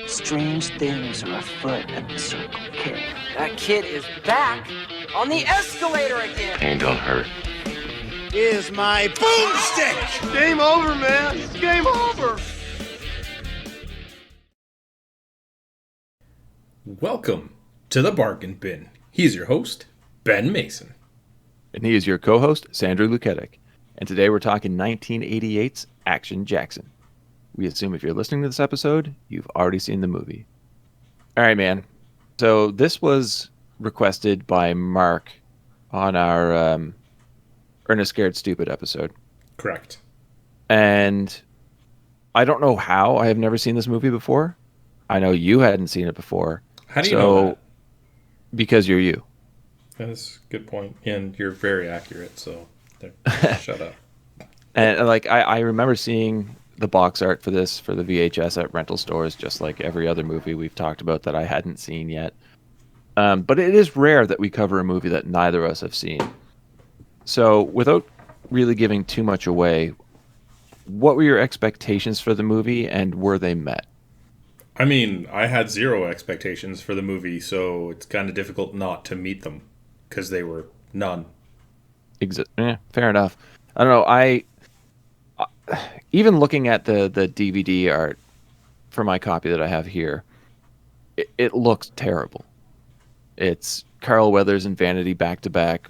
Strange things are afoot at the Circle K. That kid is back on the escalator again. Ain't gonna hurt. Is my boomstick! Game over, man. It's game over. Welcome to the Bargain Bin. He's your host, Ben Mason. And he is your co-host, Sandra Luketic. And today we're talking 1988's Action Jackson. We assume if you're listening to this episode, you've already seen the movie. All right, man. So this was requested by Mark on our Ernest Scared Stupid episode. Correct. And I don't know how. I have never seen this movie before. I know you hadn't seen it before. How do you know that? Because you're you. That's a good point. And you're very accurate, so shut up. And like I remember seeing the box art for this for the VHS at rental stores, just like every other movie we've talked about that I hadn't seen yet. But it is rare that we cover a movie that neither of us have seen. So without really giving too much away, what were your expectations for the movie and were they met? I mean, I had zero expectations for the movie, so it's kind of difficult not to meet them because they were none. Fair enough. I don't know. I even looking at the DVD art for my copy that I have here, it looks terrible. It's Carl Weathers and Vanity back to back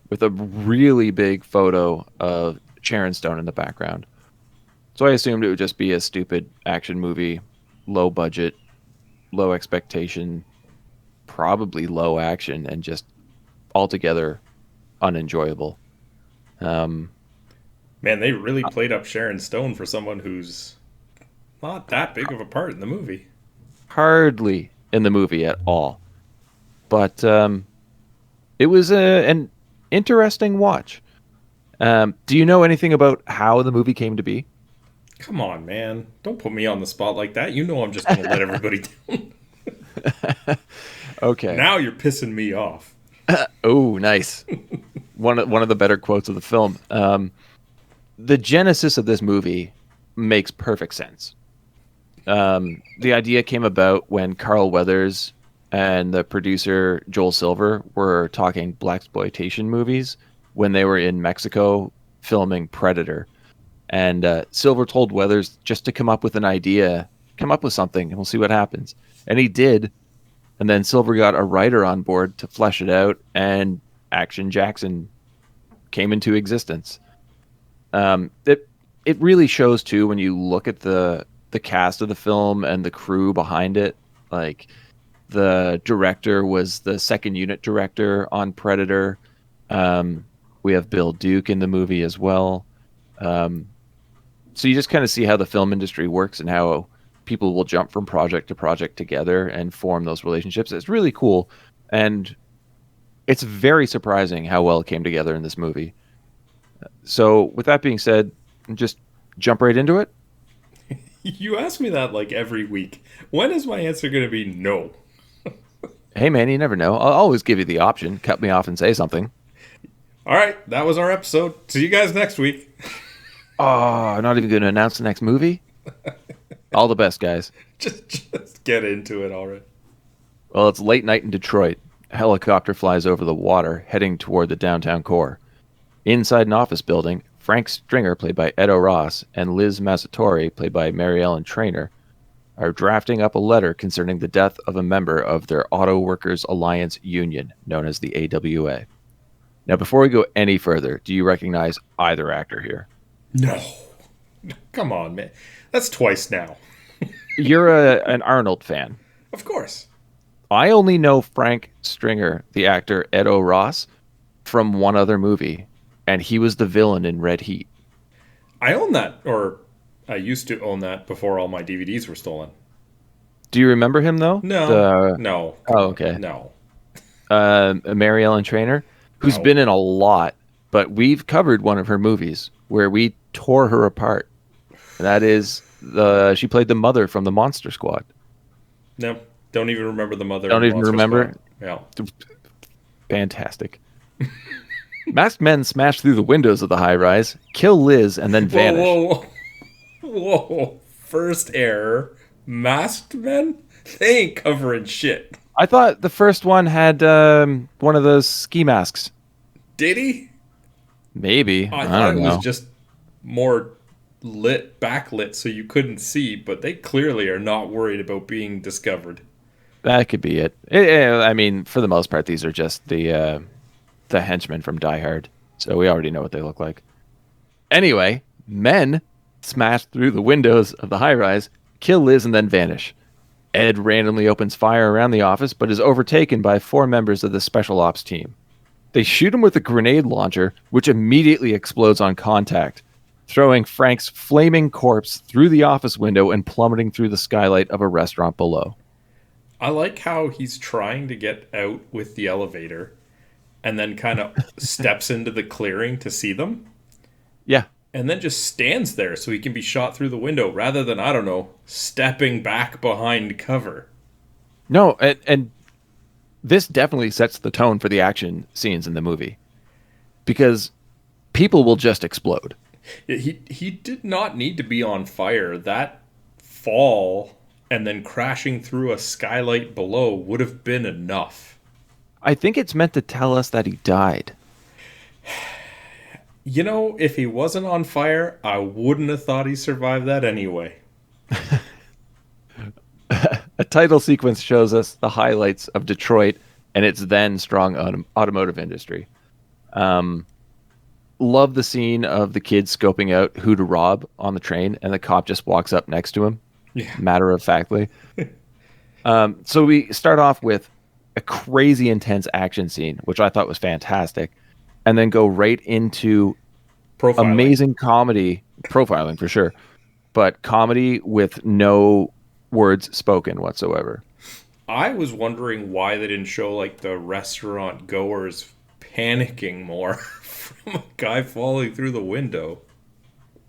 with a really big photo of Sharon Stone in the background. So I assumed it would just be a stupid action movie, low budget, low expectation, probably low action, and just altogether unenjoyable. Man, they really played up Sharon Stone for someone who's not that big of a part in the movie. Hardly in the movie at all. But it was an interesting watch. Do you know anything about how the movie came to be? Come on, man. Don't put me on the spot like that. You know I'm just going to let everybody down. Okay. Now you're pissing me off. Oh, nice. One of the better quotes of the film. The genesis of this movie makes perfect sense. The idea came about when Carl Weathers and the producer Joel Silver were talking blaxploitation movies when they were in Mexico filming Predator. And Silver told Weathers just to come up with an idea, come up with something, and we'll see what happens. And he did. And then Silver got a writer on board to flesh it out, and Action Jackson came into existence. It really shows too when you look at the cast of the film and the crew behind it. Like the director was the second unit director on Predator. We have Bill Duke in the movie as well. So you just kind of see how the film industry works and how people will jump from project to project together and form those relationships. It's really cool. And it's very surprising how well it came together in this movie. So with that being said, just jump right into it. You ask me that like every week. When is my answer going to be no? Hey man, you never know. I'll always give you the option. Cut me off and say something. All right, that was our episode. See you guys next week. Oh, not even going to announce the next movie? All the best, guys. Just get into it already. Well, it's late night in Detroit. A helicopter flies over the water, heading toward the downtown core. Inside an office building, Frank Stringer, played by Edo Ross, and Liz Mazzatori, played by Mary Ellen Trainor, are drafting up a letter concerning the death of a member of their Auto Workers Alliance union, known as the AWA. Now, before we go any further, do you recognize either actor here? No. Come on, man. That's twice now. You're an Arnold fan. Of course. I only know Frank Stringer, the actor Edo Ross, from one other movie, and he was the villain in Red Heat. I own that, or I used to own that before all my DVDs were stolen. Do you remember him, though? No. No. Oh, okay. No. Mary Ellen Trainor, who's been in a lot, but we've covered one of her movies where we tore her apart. And that is, she played the mother from the Monster Squad. No, don't even remember the mother. Don't even remember? Yeah. Fantastic. Masked men smash through the windows of the high-rise, kill Liz, and then vanish. Whoa. First error. Masked men? They ain't covering shit. I thought the first one had one of those ski masks. Did he? Maybe. I I thought don't it know. was just more backlit so you couldn't see, but they clearly are not worried about being discovered. That could be it. I mean, for the most part, these are just the henchmen from Die Hard, so we already know what they look like. Anyway, men smash through the windows of the high-rise, kill Liz, and then vanish. Ed randomly opens fire around the office, but is overtaken by 4 members of the special ops team. They shoot him with a grenade launcher, which immediately explodes on contact, throwing Frank's flaming corpse through the office window and plummeting through the skylight of a restaurant below. I like how he's trying to get out with the elevator and then kind of steps into the clearing to see them. Yeah. And then just stands there so he can be shot through the window rather than, I don't know, stepping back behind cover. No, and this definitely sets the tone for the action scenes in the movie. Because people will just explode. He did not need to be on fire. That fall and then crashing through a skylight below would have been enough. I think it's meant to tell us that he died. You know, if he wasn't on fire, I wouldn't have thought he survived that anyway. A title sequence shows us the highlights of Detroit and its then strong automotive industry. Love the scene of the kid scoping out who to rob on the train, and the cop just walks up next to him, matter-of-factly. So we start off with a crazy intense action scene, which I thought was fantastic, and then go right into Profiling. Amazing comedy, profiling for sure, but comedy with no words spoken whatsoever. I was wondering why they didn't show like the restaurant goers panicking more from a guy falling through the window.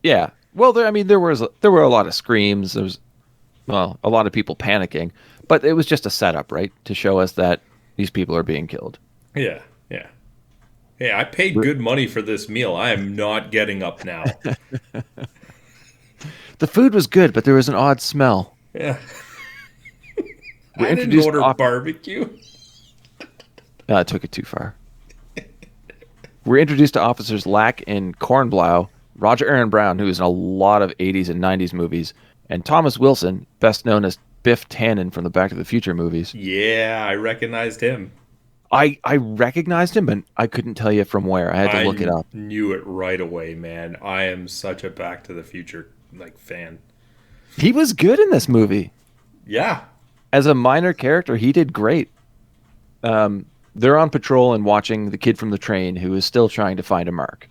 Yeah, well, there were a lot of screams. There was, well, a lot of people panicking, but it was just a setup, right, to show us that these people are being killed. Yeah. Hey, I paid good money for this meal. I am not getting up now. The food was good, but there was an odd smell. Yeah. We're I didn't introduced order barbecue. I took it too far. We're introduced to officers Lack and Kornblau, Roger Aaron Brown, who is in a lot of 80s and 90s movies, and Thomas Wilson, best known as Biff Tannen from the Back to the Future movies. Yeah, I recognized him. I recognized him, but I couldn't tell you from where. I had to look it up. I knew it right away, man. I am such a Back to the Future fan. He was good in this movie. Yeah. As a minor character, he did great. They're on patrol and watching the kid from the train who is still trying to find a mark.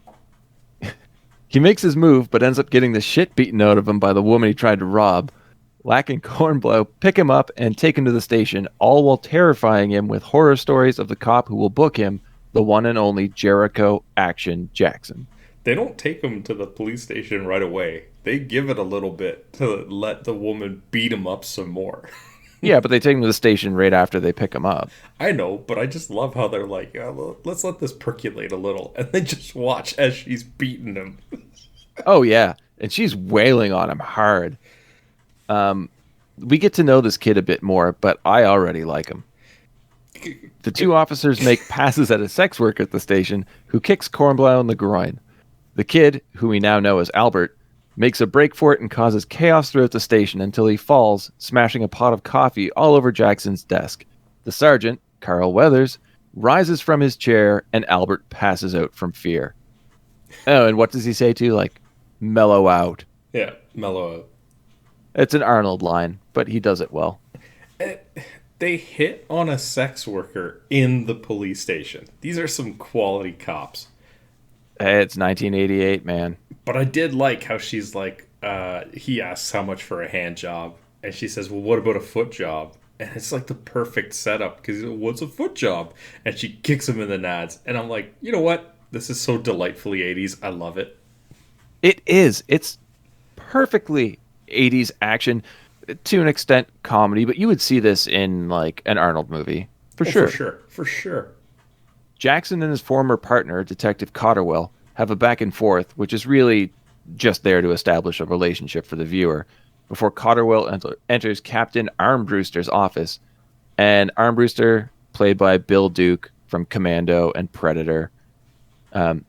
He makes his move, but ends up getting the shit beaten out of him by the woman he tried to rob. Lack and Kornblau pick him up and take him to the station, all while terrifying him with horror stories of the cop who will book him, the one and only Jericho Action Jackson. They don't take him to the police station right away. They give it a little bit to let the woman beat him up some more. Yeah, but they take him to the station right after they pick him up. I know, but I just love how they're like, let's let this percolate a little. And they just watch as she's beating him. Oh, yeah. And she's wailing on him hard. We get to know this kid a bit more, but I already like him. The two officers make passes at a sex worker at the station who kicks Kornblau in the groin. The kid, who we now know as Albert, makes a break for it and causes chaos throughout the station until he falls, smashing a pot of coffee all over Jackson's desk. The sergeant, Carl Weathers, rises from his chair and Albert passes out from fear. Oh, and what does he say too? Like, mellow out. Yeah, mellow out. It's an Arnold line, but he does it well. They hit on a sex worker in the police station. These are some quality cops. It's 1988, man. But I did like how she's like, he asks how much for a hand job. And she says, well, what about a foot job? And it's like the perfect setup because what's a foot job? And she kicks him in the nads. And I'm like, you know what? This is so delightfully 80s. I love it. It is. It's perfectly 80s action, to an extent comedy, but you would see this in like an Arnold movie. For sure. For sure. Jackson and his former partner, Detective Cotterwell, have a back and forth, which is really just there to establish a relationship for the viewer. before Cotterwell enters Captain Armbruster's office. And Armbruster, played by Bill Duke from Commando and Predator. And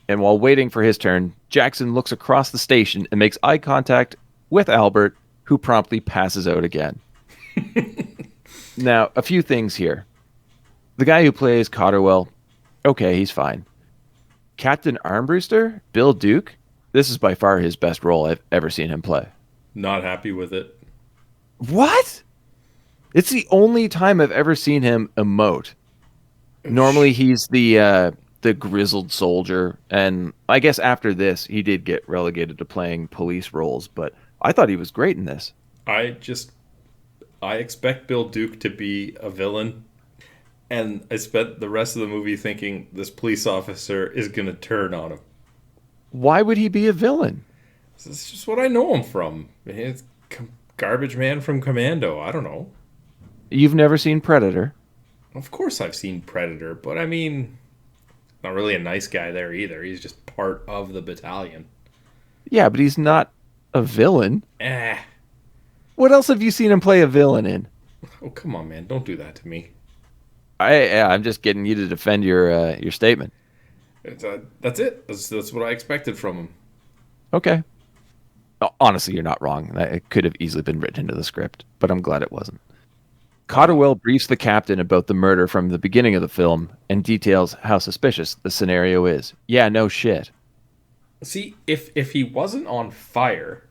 while waiting for his turn, Jackson looks across the station and makes eye contact with Albert, who promptly passes out again. Now, a few things here. The guy who plays Cotterwell, okay, he's fine. Captain Armbruster, Bill Duke, this is by far his best role I've ever seen him play. Not happy with it. What? It's the only time I've ever seen him emote. Normally he's the grizzled soldier, and I guess after this he did get relegated to playing police roles, but I thought he was great in this. I expect Bill Duke to be a villain, and I spent the rest of the movie thinking this police officer is going to turn on him. Why would he be a villain? This is just what I know him from. It's garbage man from Commando. I don't know. You've never seen Predator? Of course I've seen Predator, but I mean, not really a nice guy there either. He's just part of the battalion. Yeah, but he's not a villain. What else have you seen him play a villain in? Oh, come on, man. Don't do that to me. I'm just getting you to defend your statement. That's it. That's what I expected from him. Okay. Honestly, you're not wrong. It could have easily been written into the script, but I'm glad it wasn't. Cotterwell briefs the captain about the murder from the beginning of the film and details how suspicious the scenario is. Yeah, no shit. See, if he wasn't on fire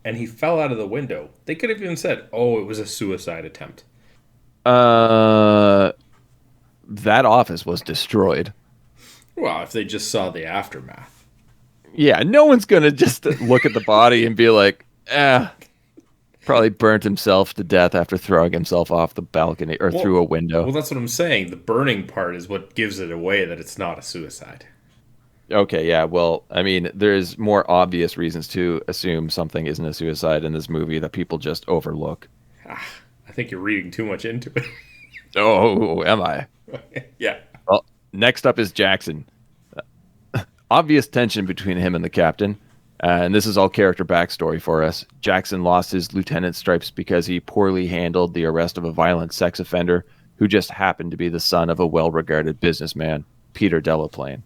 and he fell out of the window, they could have even said, oh, it was a suicide attempt. That office was destroyed. Well, if they just saw the aftermath. Yeah, no one's going to just look at the body and be like, probably burnt himself to death after throwing himself off the balcony or through a window. Well, that's what I'm saying. The burning part is what gives it away that it's not a suicide. Okay, yeah, well, I mean, there's more obvious reasons to assume something isn't a suicide in this movie that people just overlook. I think you're reading too much into it. Oh, am I? Yeah. Well, next up is Jackson. Obvious tension between him and the captain. And this is all character backstory for us. Jackson lost his lieutenant's stripes because he poorly handled the arrest of a violent sex offender who just happened to be the son of a well-regarded businessman, Peter Delaplane.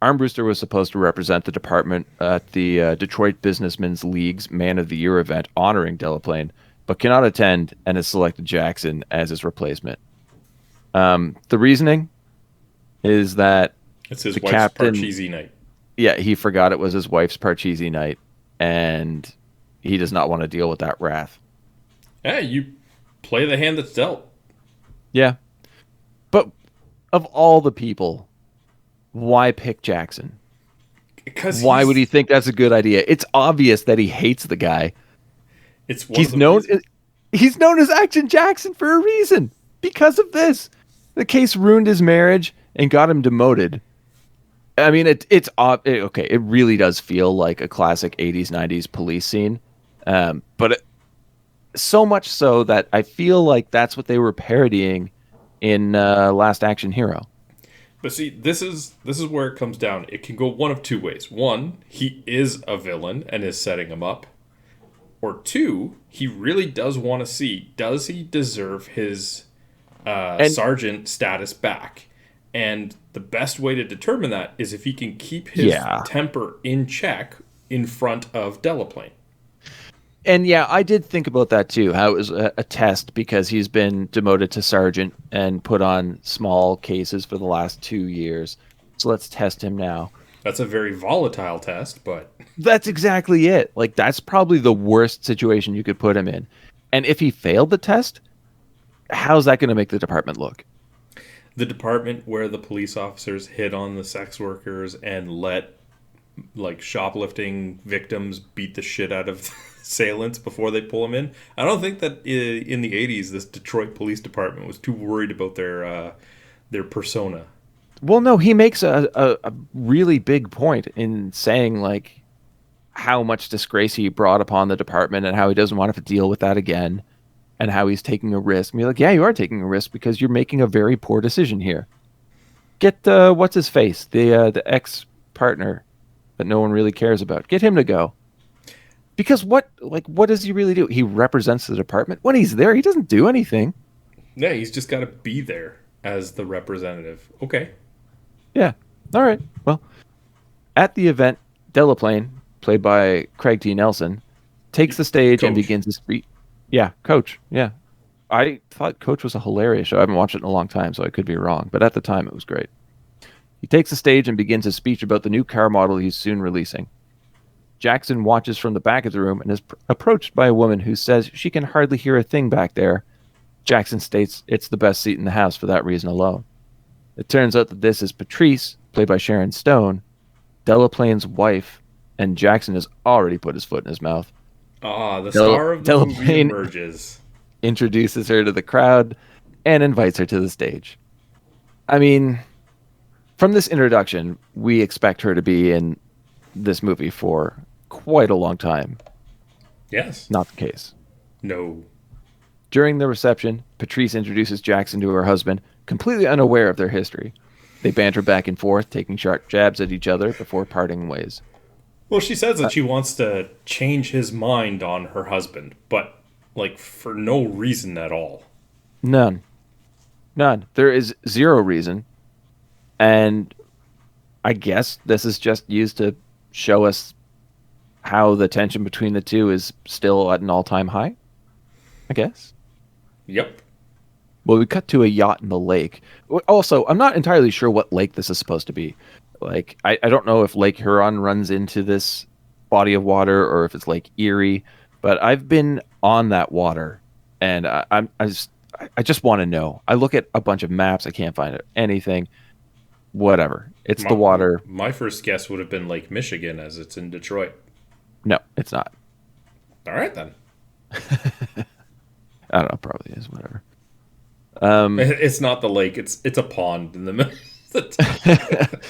Armbruster was supposed to represent the department at the Detroit Businessmen's League's Man of the Year event honoring Delaplane, but cannot attend and has selected Jackson as his replacement. The reasoning is that it's his wife's captain, Parcheesi night. Yeah, he forgot it was his wife's Parcheesi night, and he does not want to deal with that wrath. Yeah, you play the hand that's dealt. Yeah. But of all the people, why pick Jackson? Because why would he think that's a good idea? It's obvious that he hates the guy. He's known as Action Jackson for a reason. Because of this. The case ruined his marriage and got him demoted. I mean, it's okay. It really does feel like a classic 80s, 90s police scene. But so much so that I feel like that's what they were parodying in Last Action Hero. But see, this is where it comes down. It can go one of two ways. One, he is a villain and is setting him up. Or two, he really does want to see, does he deserve his sergeant status back? And the best way to determine that is if he can keep his temper in check in front of Delaplane. And yeah, I did think about that too, how it was a test because he's been demoted to sergeant and put on small cases for the last 2 years. So let's test him now. That's a very volatile test, but... That's exactly it. Like, that's probably the worst situation you could put him in. And if he failed the test, how's that going to make the department look? The department where the police officers hit on the sex workers and let shoplifting victims beat the shit out of assailants before they pull them in. I don't think that in the 80s this Detroit Police Department was too worried about their persona. Well, no, he makes a really big point in saying like how much disgrace he brought upon the department and how he doesn't want to have to deal with that again. And how he's taking a risk. And you're like, yeah, you are taking a risk because you're making a very poor decision here. Get what's his face, the ex-partner that no one really cares about. Get him to go. Because what does he really do? He represents the department. When he's there, he doesn't do anything. Yeah, he's just got to be there as the representative. Okay. Yeah. All right. Well, at the event, Delaplane, played by Craig T. Nelson, takes the stage and begins his speech. Yeah, Coach. Yeah. I thought Coach was a hilarious show. I haven't watched it in a long time, so I could be wrong. But at the time, it was great. He takes the stage and begins his speech about the new car model he's soon releasing. Jackson watches from the back of the room and is approached by a woman who says she can hardly hear a thing back there. Jackson states it's the best seat in the house for that reason alone. It turns out that this is Patrice, played by Sharon Stone, Delaplane's wife, and Jackson has already put his foot in his mouth. The star of the movie emerges. Introduces her to the crowd and invites her to the stage. I mean, from this introduction, we expect her to be in this movie for quite a long time. Yes. Not the case. No. During the reception, Patrice introduces Jackson to her husband, completely unaware of their history. They banter back and forth, taking sharp jabs at each other before parting ways. Well, she says that she wants to change his mind on her husband, but, like, for no reason at all. None. There is zero reason. And I guess this is just used to show us how the tension between the two is still at an all-time high, I guess. Yep. Well, we cut to a yacht in the lake. Also, I'm not entirely sure what lake this is supposed to be. Like, I don't know if Lake Huron runs into this body of water or if it's Lake Erie, but I've been on that water, and I just want to know. I look at a bunch of maps, I can't find anything. Whatever. It's the water. My first guess would have been Lake Michigan, as it's in Detroit. No, it's not. All right, then. I don't know, probably is, whatever. It's not the lake, it's a pond in the middle of the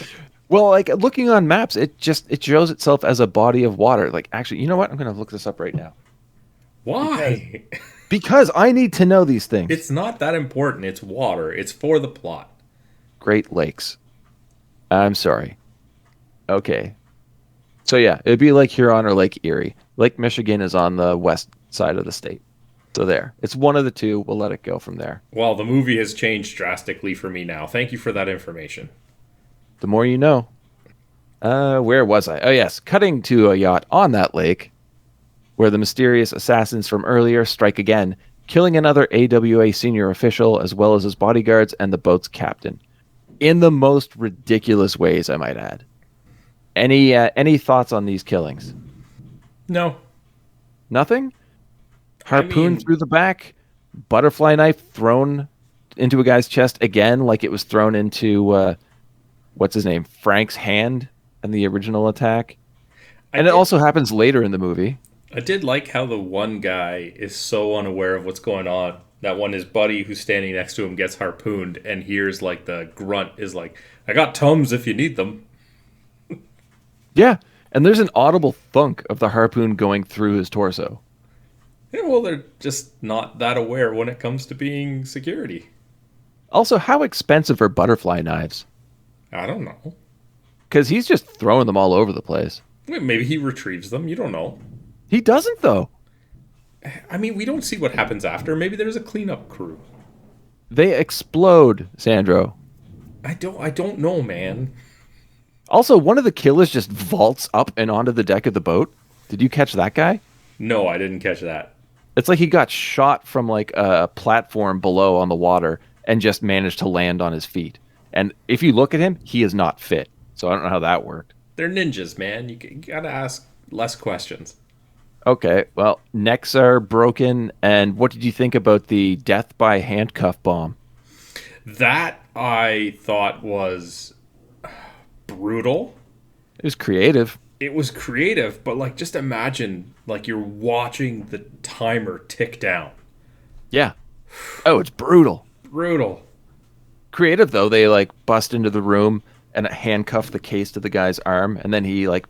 Well, like, looking on maps, it shows itself as a body of water. Like, actually, you know what? I'm going to look this up right now. Why? Because I need to know these things. It's not that important. It's water. It's for the plot. Great Lakes. I'm sorry. Okay. So, yeah, it'd be Lake Huron or Lake Erie. Lake Michigan is on the west side of the state. So there. It's one of the two. We'll let it go from there. Well, the movie has changed drastically for me now. Thank you for that information. The more you know. Where was I? Oh, yes. Cutting to a yacht on that lake where the mysterious assassins from earlier strike again, killing another AWA senior official as well as his bodyguards and the boat's captain. In the most ridiculous ways, I might add. Any thoughts on these killings? No. Nothing? Harpoon through the back, butterfly knife thrown into a guy's chest again, like it was thrown into what's his name, Frank's hand in the original attack. And it also happens later in the movie. I did like how the one guy is so unaware of what's going on that when his buddy who's standing next to him gets harpooned and hears like the grunt is like, "I got Tums if you need them." Yeah, and there's an audible thunk of the harpoon going through his torso. Yeah, well, they're just not that aware when it comes to being security. Also, how expensive are butterfly knives? I don't know. Because he's just throwing them all over the place. Maybe he retrieves them. You don't know. He doesn't, though. I mean, we don't see what happens after. Maybe there's a cleanup crew. They explode, Sandro. I don't know, man. Also, one of the killers just vaults up and onto the deck of the boat. Did you catch that guy? No, I didn't catch that. It's like he got shot from like a platform below on the water and just managed to land on his feet. And if you look at him, he is not fit. So I don't know how that worked. They're ninjas, man. You gotta ask less questions. Okay, well, necks are broken. And what did you think about the death by handcuff bomb? That I thought was brutal. It was creative. It was creative, but like, just imagine like you're watching the timer tick down. Yeah. Oh, it's brutal. Brutal. Creative, though. They like bust into the room and handcuff the case to the guy's arm, and then he like,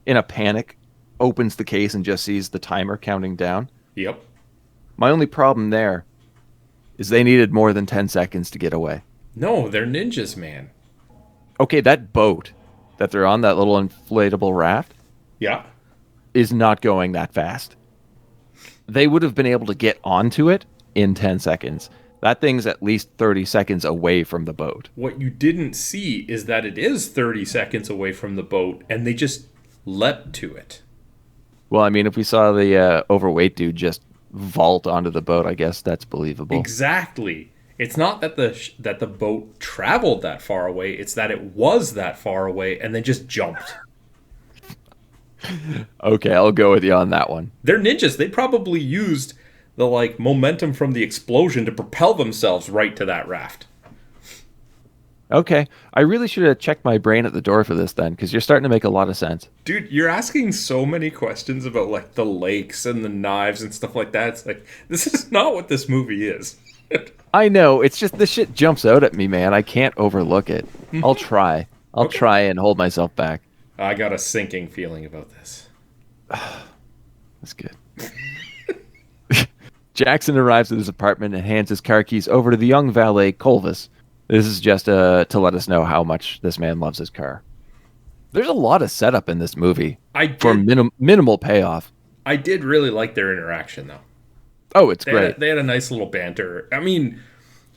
in a panic, opens the case and just sees the timer counting down. Yep. My only problem there is they needed more than 10 seconds to get away. No, they're ninjas, man. Okay, that boat that they're on, that little inflatable raft, Yeah. is not going that fast. They would have been able to get onto it in 10 seconds. That thing's at least 30 seconds away from the boat. What you didn't see is that it is 30 seconds away from the boat, and they just leapt to it. Well, I mean, if we saw the overweight dude just vault onto the boat, I guess that's believable. Exactly. It's not that the boat traveled that far away. It's that it was that far away and then just jumped. Okay, I'll go with you on that one. They're ninjas. They probably used the momentum from the explosion to propel themselves right to that raft. Okay, I really should have checked my brain at the door for this then, because you're starting to make a lot of sense. Dude, you're asking so many questions about the lakes and the knives and stuff like that. It's like, this is not what this movie is. I know, it's just this shit jumps out at me, man. I can't overlook it. I'll try. I'll try and hold myself back. I got a sinking feeling about this. That's good. Jackson arrives at his apartment and hands his car keys over to the young valet, Colvis. This is just to let us know how much this man loves his car. There's a lot of setup in this movie for minimal payoff. I did really like their interaction, though. Oh, it's great. They had a nice little banter. I mean,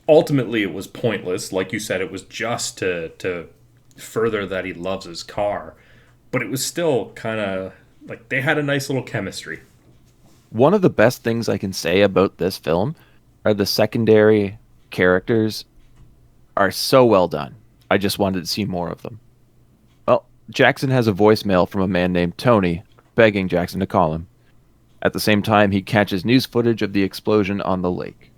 ultimately it was pointless. Like you said, it was just to further that he loves his car. But it was still kind of they had a nice little chemistry. One of the best things I can say about this film are the secondary characters are so well done. I just wanted to see more of them. Well, Jackson has a voicemail from a man named Tony begging Jackson to call him. At the same time, he catches news footage of the explosion on the lake.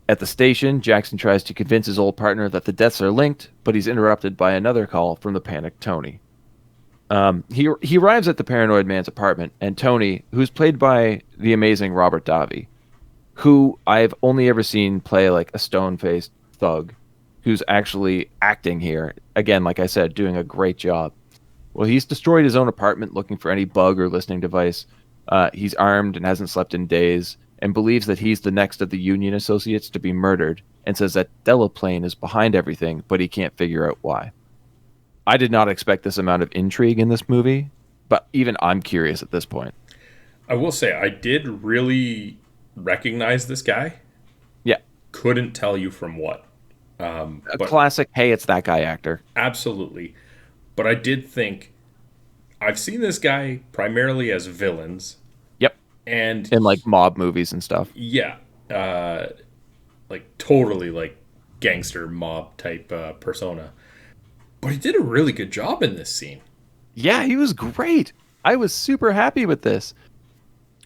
At the station, Jackson tries to convince his old partner that the deaths are linked, but he's interrupted by another call from the panicked Tony. He arrives at the paranoid man's apartment, and Tony, who's played by the amazing Robert Davi, who I've only ever seen play a stone-faced thug, who's actually acting here. Again, like I said, doing a great job. Well, he's destroyed his own apartment looking for any bug or listening device. He's armed and hasn't slept in days, and believes that he's the next of the union associates to be murdered, and says that Delaplane is behind everything, but he can't figure out why. I did not expect this amount of intrigue in this movie, but even I'm curious at this point. I will say, I did really recognize this guy. Yeah. Couldn't tell you from what. A classic, hey, it's that guy actor. Absolutely. But I did think, I've seen this guy primarily as villains. Yep. And in mob movies and stuff. Yeah. Totally gangster mob type persona. But he did a really good job in this scene. Yeah, he was great. I was super happy with this.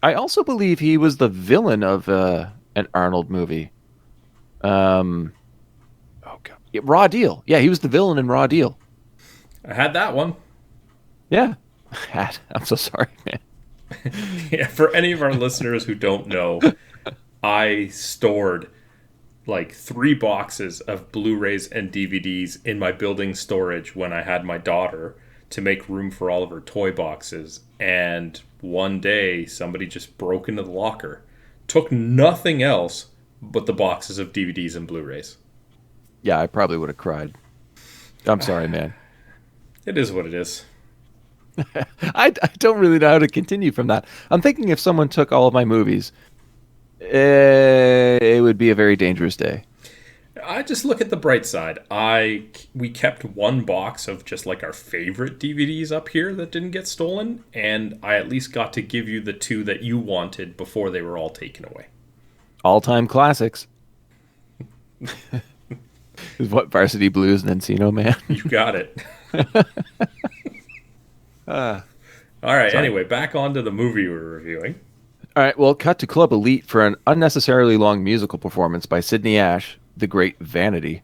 I also believe he was the villain of an Arnold movie. Oh god, yeah, Raw Deal. Yeah, he was the villain in Raw Deal. I had that one. Yeah, I'm so sorry, man. Yeah, for any of our listeners who don't know, I stored 3 boxes of Blu-rays and DVDs in my building storage when I had my daughter to make room for all of her toy boxes. And one day, somebody just broke into the locker, took nothing else but the boxes of DVDs and Blu-rays. Yeah, I probably would have cried. I'm sorry, man. It is what it is. I don't really know how to continue from that. I'm thinking if someone took all of my movies, it would be a very dangerous day. I just look at the bright side. We kept one box of just our favorite DVDs up here that didn't get stolen, and I at least got to give you the 2 that you wanted before they were all taken away. All-time classics. Is what Varsity Blues and Encino Man. You got it. All right. Sorry. Anyway, back onto the movie we're reviewing. All right. Well, cut to Club Elite for an unnecessarily long musical performance by Sidney Ash, the great Vanity.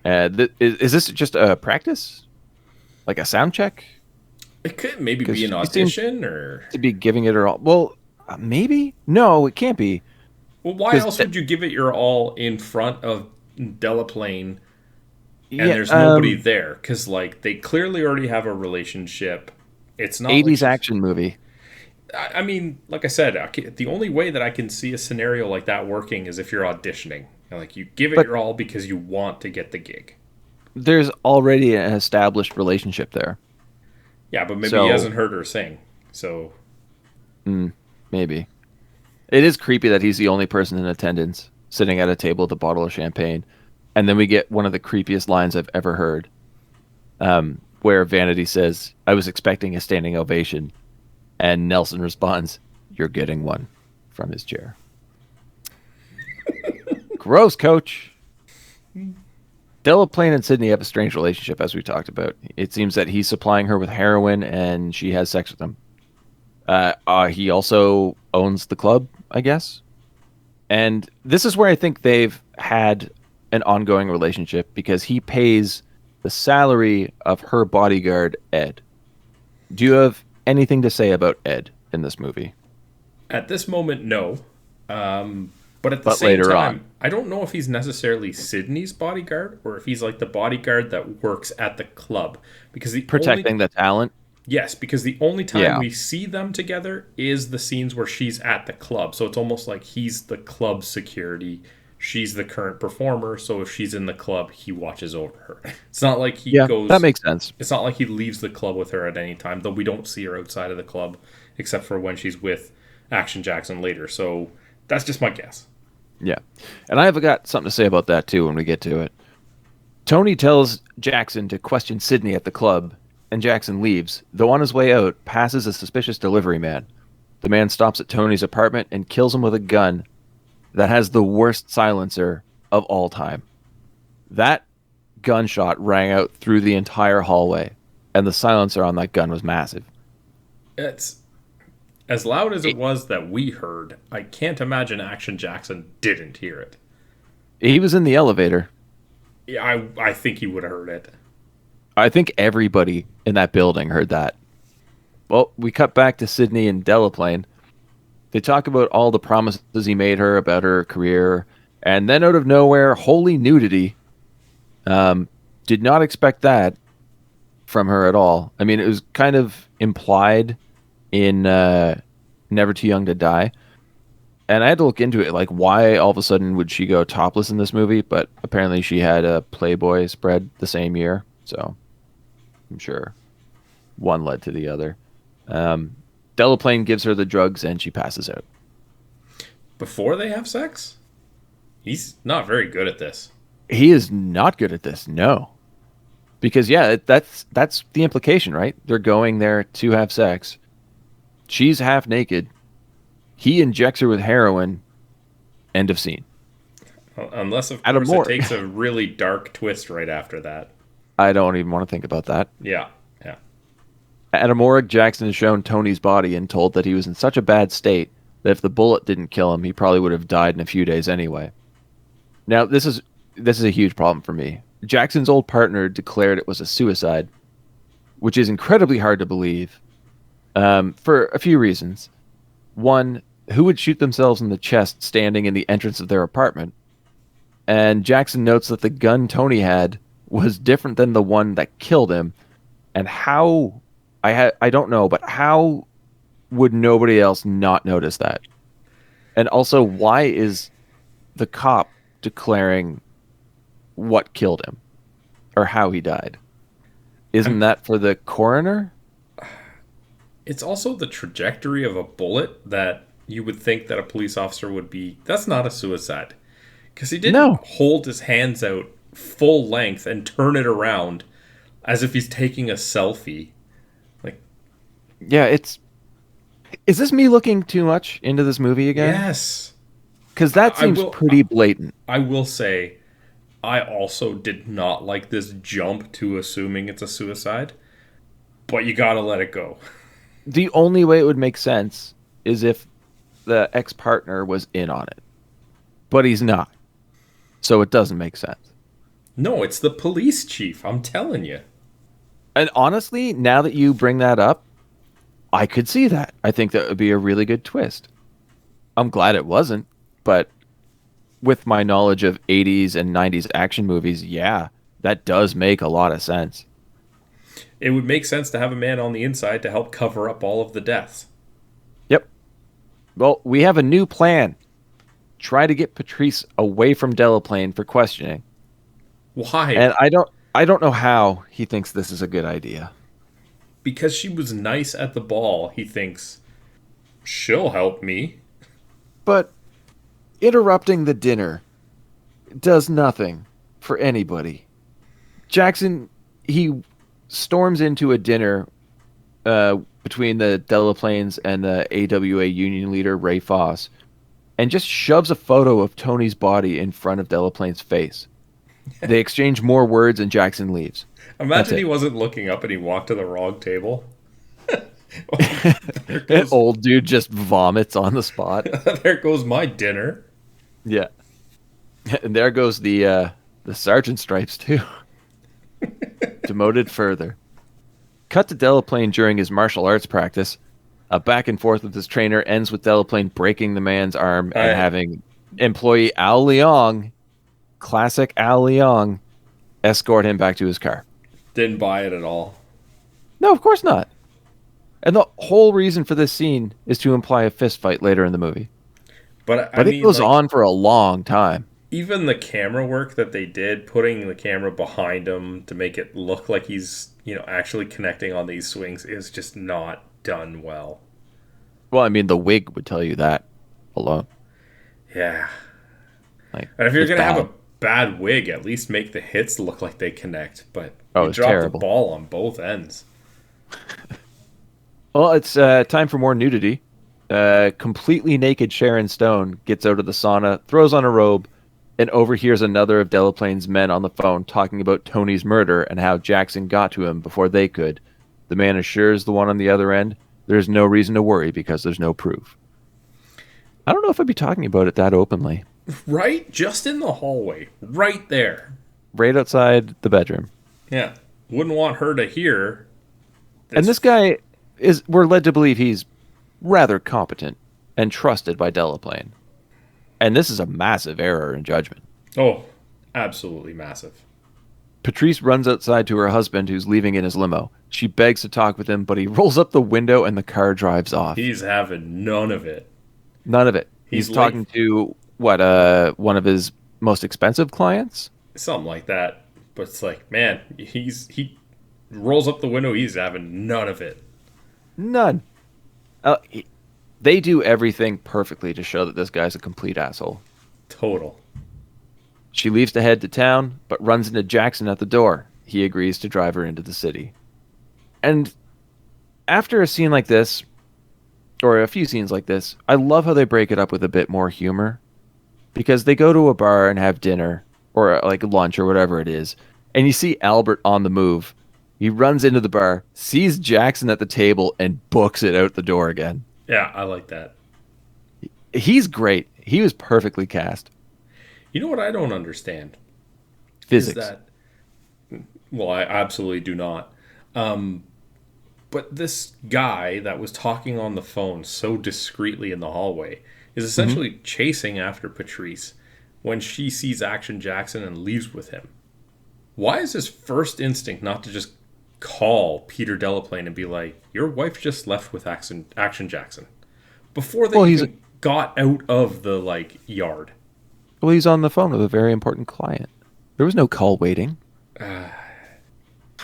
Is this just a practice? Like a sound check? It could maybe be an audition or to be giving it her all. Well, maybe. No, it can't be. Well, why else would you give it your all in front of Delaplane and there's nobody there? Because they clearly already have a relationship. It's not 80s action movie. I mean, like I said, the only way that I can see a scenario like that working is if you're auditioning. You give it your all because you want to get the gig. There's already an established relationship there. Yeah, but maybe he hasn't heard her sing. So Maybe. It is creepy that he's the only person in attendance sitting at a table with a bottle of champagne. And then we get one of the creepiest lines I've ever heard, where Vanity says, "I was expecting a standing ovation." And Nelson responds, "You're getting one," from his chair. Gross, coach. Delaplane and Sydney have a strange relationship, as we talked about. It seems that he's supplying her with heroin and she has sex with him. He also owns the club, I guess. And this is where I think they've had an ongoing relationship because he pays the salary of her bodyguard, Ed. Do you have anything to say about Ed in this movie? At this moment, no. But at the same time, I don't know if he's necessarily Sydney's bodyguard or if he's like the bodyguard that works at the club. Because protecting the talent? Yes, because the only time we see them together is the scenes where she's at the club. So it's almost like he's the club security. She's the current performer. So if she's in the club, he watches over her. It's not like he goes... that makes sense. It's not like he leaves the club with her at any time, though we don't see her outside of the club, except for when she's with Action Jackson later. So that's just my guess. Yeah. And I've got something to say about that, too, when we get to it. Tony tells Jackson to question Sydney at the club, and Jackson leaves, though on his way out, passes a suspicious delivery man. The man stops at Tony's apartment and kills him with a gun that has the worst silencer of all time. That gunshot rang out through the entire hallway, and the silencer on that gun was massive. It's as loud as it was that we heard. I can't imagine Action Jackson didn't hear it. He was in the elevator. Yeah, I think he would have heard it. I think everybody in that building heard that. Well, we cut back to Sydney and Delaplane. They talk about all the promises he made her about her career, and then out of nowhere, holy nudity. Did not expect that from her at all. I mean, it was kind of implied in Never Too Young to Die. And I had to look into it, like why all of a sudden would she go topless in this movie? But apparently she had a Playboy spread the same year, so I'm sure one led to the other. Delaplane gives her the drugs and she passes out. Before they have sex? He's not very good at this. He is not good at this, no. Because, yeah, that's the implication, right? They're going there to have sex. She's half naked. He injects her with heroin. End of scene. Unless, of course, it takes a really dark twist right after that. I don't even want to think about that. Yeah. At a morgue, Jackson is shown Tony's body and told that he was in such a bad state that if the bullet didn't kill him, he probably would have died in a few days anyway. Now, this is a huge problem for me. Jackson's old partner declared it was a suicide, which is incredibly hard to believe for a few reasons. One, who would shoot themselves in the chest standing in the entrance of their apartment? And Jackson notes that the gun Tony had was different than the one that killed him. And how... I don't know, but how would nobody else not notice that? And also, why is the cop declaring what killed him or how he died? Isn't that for the coroner? It's also the trajectory of a bullet that you would think that a police officer would be. That's not a suicide. Because he didn't hold his hands out full length and turn it around as if he's taking a selfie. Yeah, is this me looking too much into this movie again? Yes. Because that seems pretty blatant. I will say, I also did not like this jump to assuming it's a suicide, but you gotta let it go. The only way it would make sense is if the ex-partner was in on it. But he's not. So it doesn't make sense. No, it's the police chief, I'm telling you. And honestly, now that you bring that up, I could see that. I think that would be a really good twist. I'm glad it wasn't, but with my knowledge of 80s and 90s action movies, yeah, that does make a lot of sense. It would make sense to have a man on the inside to help cover up all of the deaths. Yep. Well, we have a new plan. Try to get Patrice away from Delaplane for questioning. Why? And I don't know how he thinks this is a good idea. Because she was nice at the ball, he thinks she'll help me. But interrupting the dinner does nothing for anybody. Jackson, he storms into a dinner between the Delaplanes and the AWA union leader, Ray Foss, and just shoves a photo of Tony's body in front of Delaplane's face. They exchange more words and Jackson leaves. Imagine he wasn't looking up and he walked to the wrong table. An old dude just vomits on the spot. There goes my dinner. Yeah. And there goes the sergeant stripes, too. Demoted further. Cut to Delaplane during his martial arts practice. A back and forth with his trainer ends with Delaplane breaking the man's arm and having employee Al Leong, classic Al Leong, escort him back to his car. Didn't buy it at all. No, of course not. And the whole reason for this scene is to imply a fist fight later in the movie. But it goes on for a long time. Even the camera work that they did, putting the camera behind him to make it look like he's, actually connecting on these swings is just not done well. Well, I mean, the wig would tell you that alone. Yeah. And if you're going to have a bad wig, at least make the hits look like they connect. But you drop terrible. The ball on both ends. Well, it's time for more nudity. Completely naked Sharon Stone gets out of the sauna, throws on a robe, and overhears another of Delaplane's men on the phone talking about Tony's murder and how Jackson got to him before they could. The man assures the one on the other end, there's no reason to worry because there's no proof. I don't know if I'd be talking about it that openly. Right? Just in the hallway. Right there. Right outside the bedroom. Yeah. Wouldn't want her to hear. And this guy we're led to believe he's rather competent and trusted by Delaplane. And this is a massive error in judgment. Oh, absolutely massive. Patrice runs outside to her husband, who's leaving in his limo. She begs to talk with him, but he rolls up the window and the car drives off. He's having none of it. None of it. He's talking to, one of his most expensive clients? Something like that. But it's like, man, he rolls up the window, he's having none of it. None. They do everything perfectly to show that this guy's a complete asshole. Total. She leaves to head to town, but runs into Jackson at the door. He agrees to drive her into the city. And after a scene like this, or a few scenes like this, I love how they break it up with a bit more humor. Because they go to a bar and have dinner, or like lunch or whatever it is, and you see Albert on the move. He runs into the bar, sees Jackson at the table, and books it out the door again. Yeah, I like that. He's great. He was perfectly cast. You know what I don't understand? Physics. Well, I absolutely do not. But this guy that was talking on the phone so discreetly in the hallway is essentially chasing after Patrice when she sees Action Jackson and leaves with him. Why is his first instinct not to just call Peter Delaplane and be like, your wife just left with Action Jackson? Before they even got out of the, yard. Well, he's on the phone with a very important client. There was no call waiting. I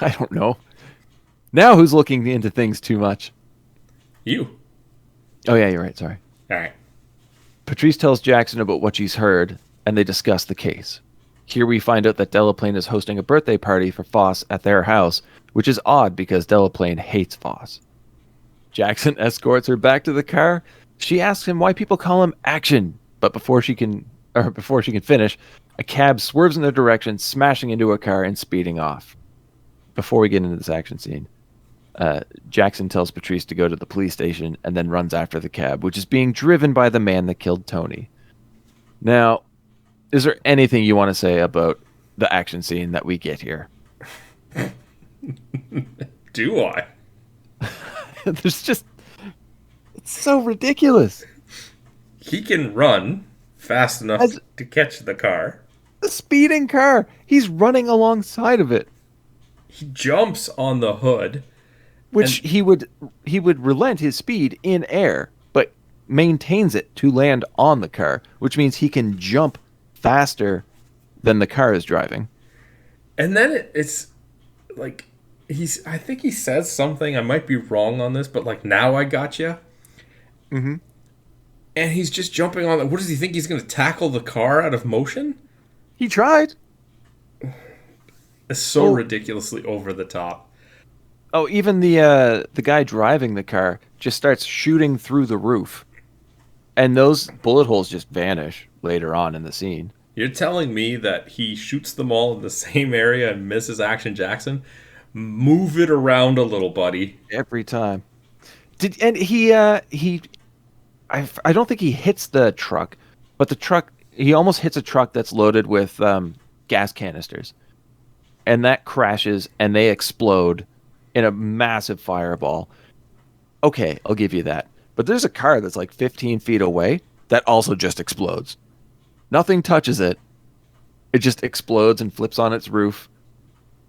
don't know. Now who's looking into things too much? You. Oh, yeah, you're right. Sorry. All right. Patrice tells Jackson about what she's heard, and they discuss the case. Here we find out that Delaplane is hosting a birthday party for Foss at their house, which is odd because Delaplane hates Foss. Jackson escorts her back to the car. She asks him why people call him Action, but before she can finish, a cab swerves in their direction, smashing into a car and speeding off. Before we get into this action scene, Jackson tells Patrice to go to the police station and then runs after the cab, which is being driven by the man that killed Tony. Now, is there anything you want to say about the action scene that we get here? Do I? It's so ridiculous. He can run fast enough to catch the car. The speeding car. He's running alongside of it. He jumps on the hood. Which he would relent his speed in air, but maintains it to land on the car, which means he can jump faster than the car is driving. And then it's like I think he says something, I might be wrong on this, but now I gotcha. Mm-hmm. And he's just jumping on. What does he think? He's going to tackle the car out of motion? He tried. It's so ridiculously over the top. Oh, even the guy driving the car just starts shooting through the roof. And those bullet holes just vanish later on in the scene. You're telling me that he shoots them all in the same area and misses Action Jackson? Move it around a little, buddy. Every time. I don't think he hits the truck, but he almost hits a truck that's loaded with gas canisters. And that crashes and they explode in a massive fireball. Okay, I'll give you that. But there's a car that's like 15 feet away that also just explodes. Nothing touches it. It just explodes and flips on its roof.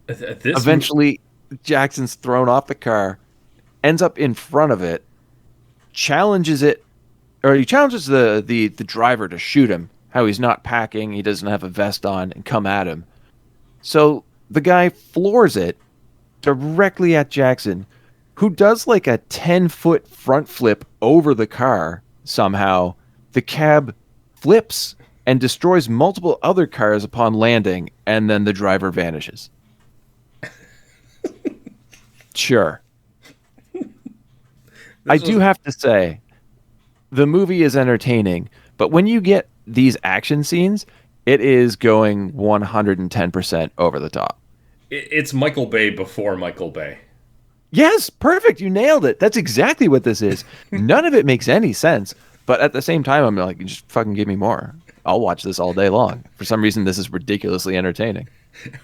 Eventually, Jackson's thrown off the car, ends up in front of it, challenges it, or he challenges the driver to shoot him. How he's not packing, he doesn't have a vest on, and come at him. So the guy floors it directly at Jackson, who does like a 10-foot front flip over the car somehow. The cab flips and destroys multiple other cars upon landing, and then the driver vanishes. Sure. I do have to say, the movie is entertaining, but when you get these action scenes, it is going 110% over the top. It's Michael Bay before Michael Bay. Yes, perfect. You nailed it. That's exactly what this is. None of it makes any sense, but at the same time, I'm like, just fucking give me more. I'll watch this all day long. For some reason, this is ridiculously entertaining.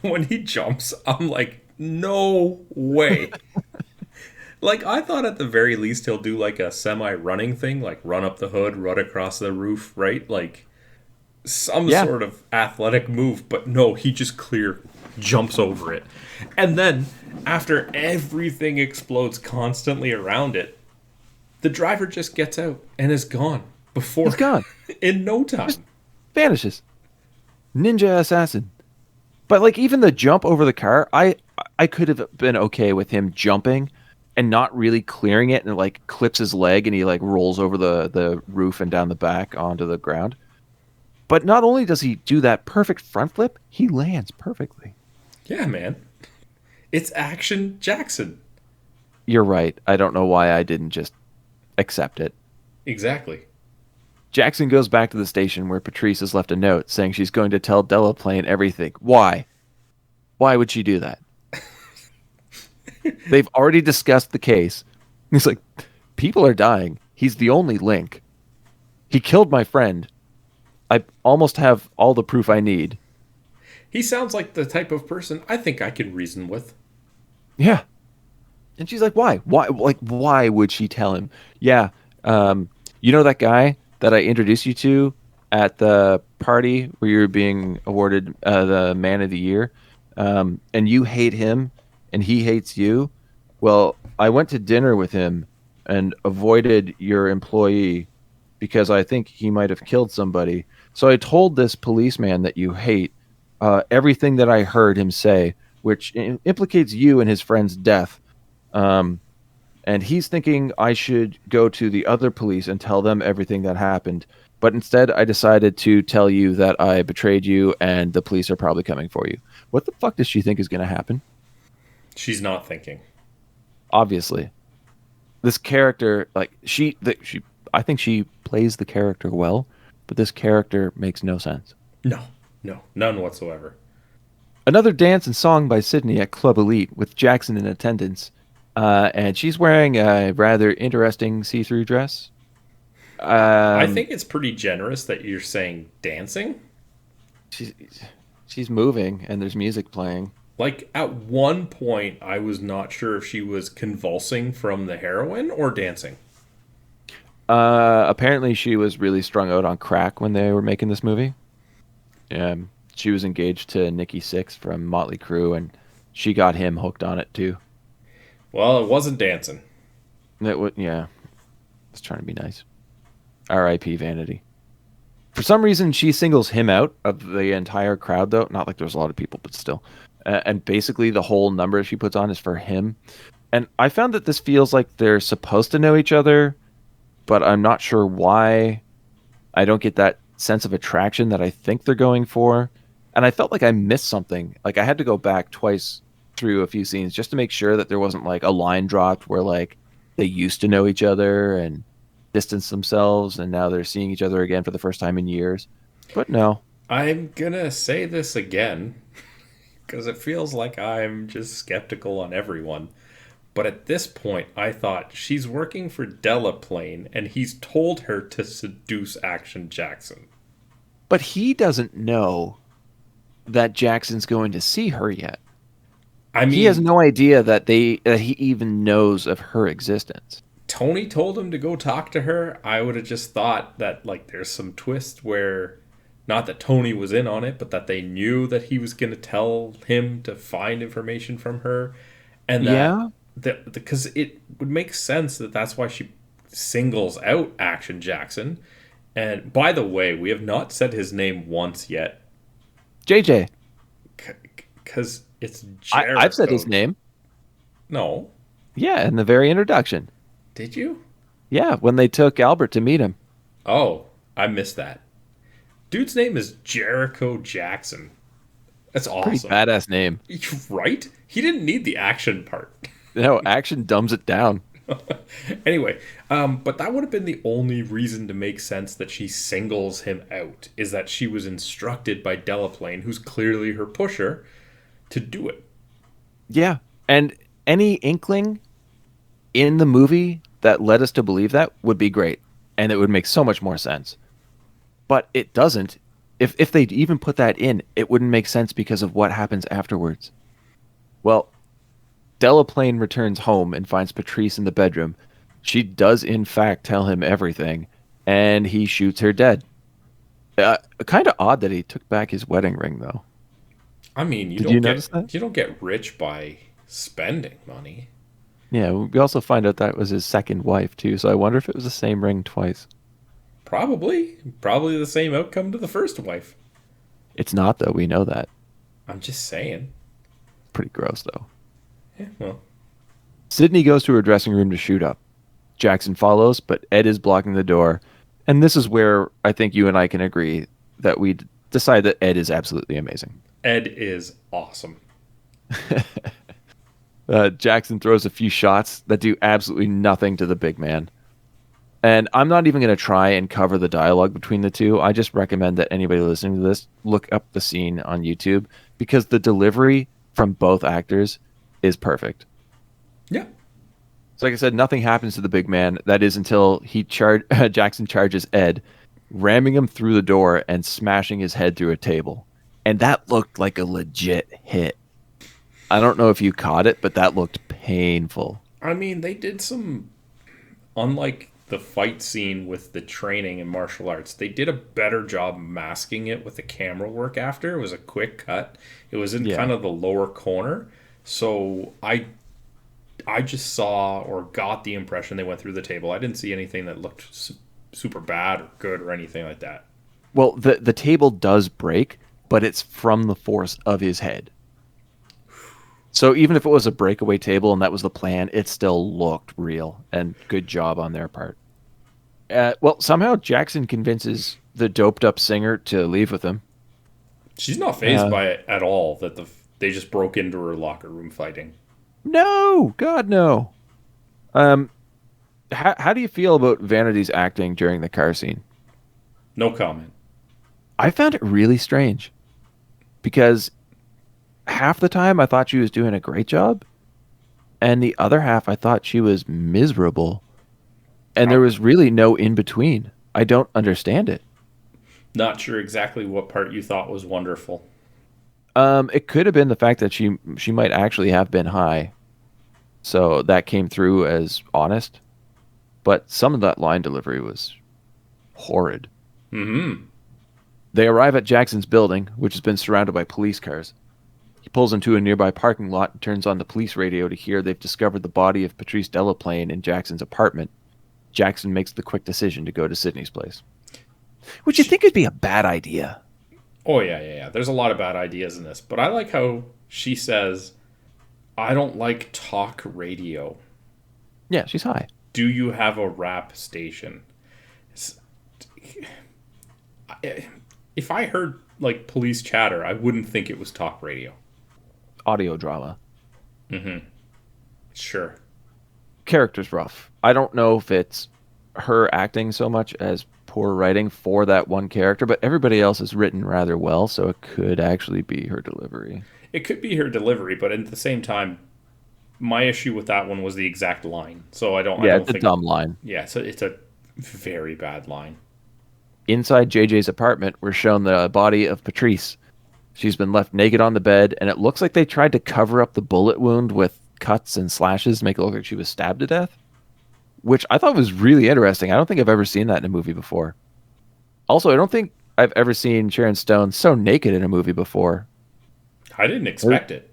When he jumps, I'm like, no way. Like, I thought at the very least he'll do like a semi-running thing, like run up the hood, run across the roof, right? Like some sort of athletic move, but no, he just jumps over it. And then, after everything explodes constantly around it, the driver just gets out and is gone. He's gone. In no time. Just vanishes. Ninja assassin. But like even the jump over the car, I could have been okay with him jumping and not really clearing it, and it like clips his leg and he like rolls over the roof and down the back onto the ground. But not only does he do that perfect front flip, he lands perfectly. Yeah, man. It's Action Jackson. You're right. I don't know why I didn't just accept it. Exactly. Jackson goes back to the station where Patrice has left a note saying she's going to tell Delaplane everything. Why? Why would she do that? They've already discussed the case. He's like, people are dying. He's the only link. He killed my friend. I almost have all the proof I need. He sounds like the type of person I think I can reason with. Yeah. And she's like, why? Why would she tell him? Yeah. You know that guy that I introduced you to at the party where you're being awarded the Man of the Year? And you hate him and he hates you? Well, I went to dinner with him and avoided your employee because I think he might have killed somebody. So I told this policeman that you hate everything that I heard him say, which implicates you and his friend's death. And he's thinking I should go to the other police and tell them everything that happened. But instead, I decided to tell you that I betrayed you and the police are probably coming for you. What the fuck does she think is going to happen? She's not thinking. Obviously. This character, like, I think she plays the character well, but this character makes no sense. No, none whatsoever. Another dance and song by Sydney at Club Elite with Jackson in attendance. And she's wearing a rather interesting see-through dress. I think it's pretty generous that you're saying dancing. She's moving and there's music playing. Like, at one point, I was not sure if she was convulsing from the heroin or dancing. Apparently she was really strung out on crack when they were making this movie. She was engaged to Nikki Sixx from Motley Crue, and she got him hooked on it too. Well, it wasn't dancing. Yeah. I was trying to be nice. R.I.P. Vanity. For some reason, she singles him out of the entire crowd, though. Not like there's a lot of people, but still. And basically, the whole number she puts on is for him. And I found that this feels like they're supposed to know each other, but I'm not sure why I don't get that sense of attraction that I think they're going for. And I felt like I missed something. Like I had to go back twice through a few scenes just to make sure that there wasn't like a line dropped where like they used to know each other and distanced themselves and now they're seeing each other again for the first time in years. But no. I'm gonna say this again because it feels like I'm just skeptical on everyone. But at this point, I thought she's working for Delaplane and he's told her to seduce Action Jackson. But he doesn't know that Jackson's going to see her yet. I mean, he has no idea that he even knows of her existence. Tony told him to go talk to her. I would have just thought that like there's some twist where not that Tony was in on it, but that they knew that he was going to tell him to find information from her, and that because it would make sense that that's why she singles out Action Jackson. And by the way, we have not said his name once yet. JJ. Because it's Jericho. I've said his name. No. Yeah, in the very introduction. Did you? Yeah, when they took Albert to meet him. Oh, I missed that. Dude's name is Jericho Jackson. That's awesome. Pretty badass name. Right? He didn't need the action part. No, action dumbs it down. Anyway, but that would have been the only reason to make sense that she singles him out, is that she was instructed by Delaplane, who's clearly her pusher, to do it. Yeah, and any inkling in the movie that led us to believe that would be great, and it would make so much more sense. But it doesn't. If they'd even put that in, it wouldn't make sense because of what happens afterwards. Well, Delaplane returns home and finds Patrice in the bedroom. She does, in fact, tell him everything, and he shoots her dead. Kind of odd that he took back his wedding ring, though. I mean, Did you notice that? You don't get rich by spending money. Yeah, we also find out that was his second wife, too, so I wonder if it was the same ring twice. Probably the same outcome to the first wife. It's not, though. We know that. I'm just saying. Pretty gross, though. Yeah, well. Sydney goes to her dressing room to shoot up. Jackson follows, but Ed is blocking the door. And this is where I think you and I can agree that we decide that Ed is absolutely amazing. Ed is awesome. Jackson throws a few shots that do absolutely nothing to the big man. And I'm not even going to try and cover the dialogue between the two. I just recommend that anybody listening to this look up the scene on YouTube because the delivery from both actors is perfect. Yeah. So like I said, nothing happens to the big man. That is until Jackson charges Ed, ramming him through the door and smashing his head through a table. And that looked like a legit hit. I don't know if you caught it, but that looked painful. I mean, they did some, unlike the fight scene with the training in martial arts, they did a better job masking it with the camera work after. It was a quick cut. It was in kind of the lower corner. So I just saw or got the impression they went through the table. I didn't see anything that looked super bad or good or anything like that. Well, the table does break, but it's from the force of his head. So even if it was a breakaway table and that was the plan, it still looked real, and good job on their part. Well, somehow Jackson convinces the doped up singer to leave with him. She's not fazed by it at all that they just broke into her locker room fighting. No, God, no. How do you feel about Vanity's acting during the car scene? No comment. I found it really strange because half the time I thought she was doing a great job, and the other half I thought she was miserable, and there was really no in between. I don't understand it. Not sure exactly what part you thought was wonderful. It could have been the fact that she might actually have been high, so that came through as honest. But some of that line delivery was horrid. Mm-hmm. They arrive at Jackson's building, which has been surrounded by police cars. He pulls into a nearby parking lot and turns on the police radio to hear they've discovered the body of Patrice Delaplane in Jackson's apartment. Jackson makes the quick decision to go to Sydney's place. Which you think would be a bad idea. Oh, yeah. There's a lot of bad ideas in this. But I like how she says, I don't like talk radio. Yeah, she's high. do you have a rap station? If I heard like police chatter, I wouldn't think it was talk radio. Audio drama. Sure. Character's rough. I don't know if it's her acting so much as poor writing for that one character, but everybody else is written rather well, so it could actually be her delivery. It could be her delivery, but at the same time, my issue with that one was the exact line. So I don't. Yeah, I don't it's a think, dumb line. Yeah, so it's a very bad line. Inside JJ's apartment, we're shown the body of Patrice. She's been left naked on the bed, and it looks like they tried to cover up the bullet wound with cuts and slashes to make it look like she was stabbed to death, which I thought was really interesting. I don't think I've ever seen that in a movie before. Also, I don't think I've ever seen Sharon Stone so naked in a movie before. I didn't expect it.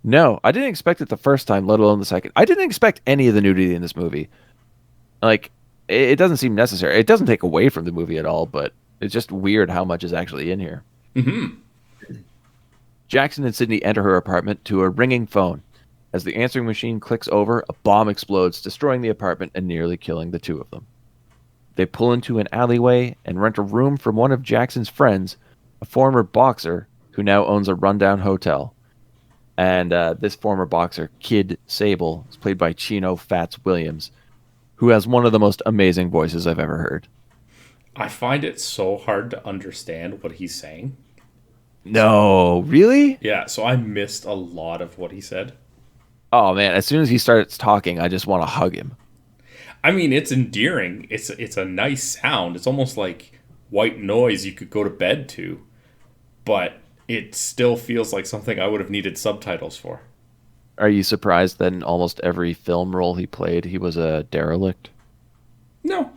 No, I didn't expect it the first time, let alone the second. I didn't expect any of the nudity in this movie. Like, it doesn't seem necessary. It doesn't take away from the movie at all, but it's just weird how much is actually in here. Jackson and Sydney enter her apartment to a ringing phone. As the answering machine clicks over, a bomb explodes, destroying the apartment and nearly killing the two of them. They pull into an alleyway and rent a room from one of Jackson's friends, a former boxer who now owns a rundown hotel. And this former boxer, Kid Sable, is played by Chino Fats Williams, who has one of the most amazing voices I've ever heard. I find it so hard to understand what he's saying. No, really? Yeah, so I missed a lot of what he said. Oh man, as soon as he starts talking, I just want to hug him. I mean, it's endearing. It's a nice sound. It's almost like white noise you could go to bed to. But it still feels like something I would have needed subtitles for. Are you surprised that in almost every film role he played, he was a derelict? No.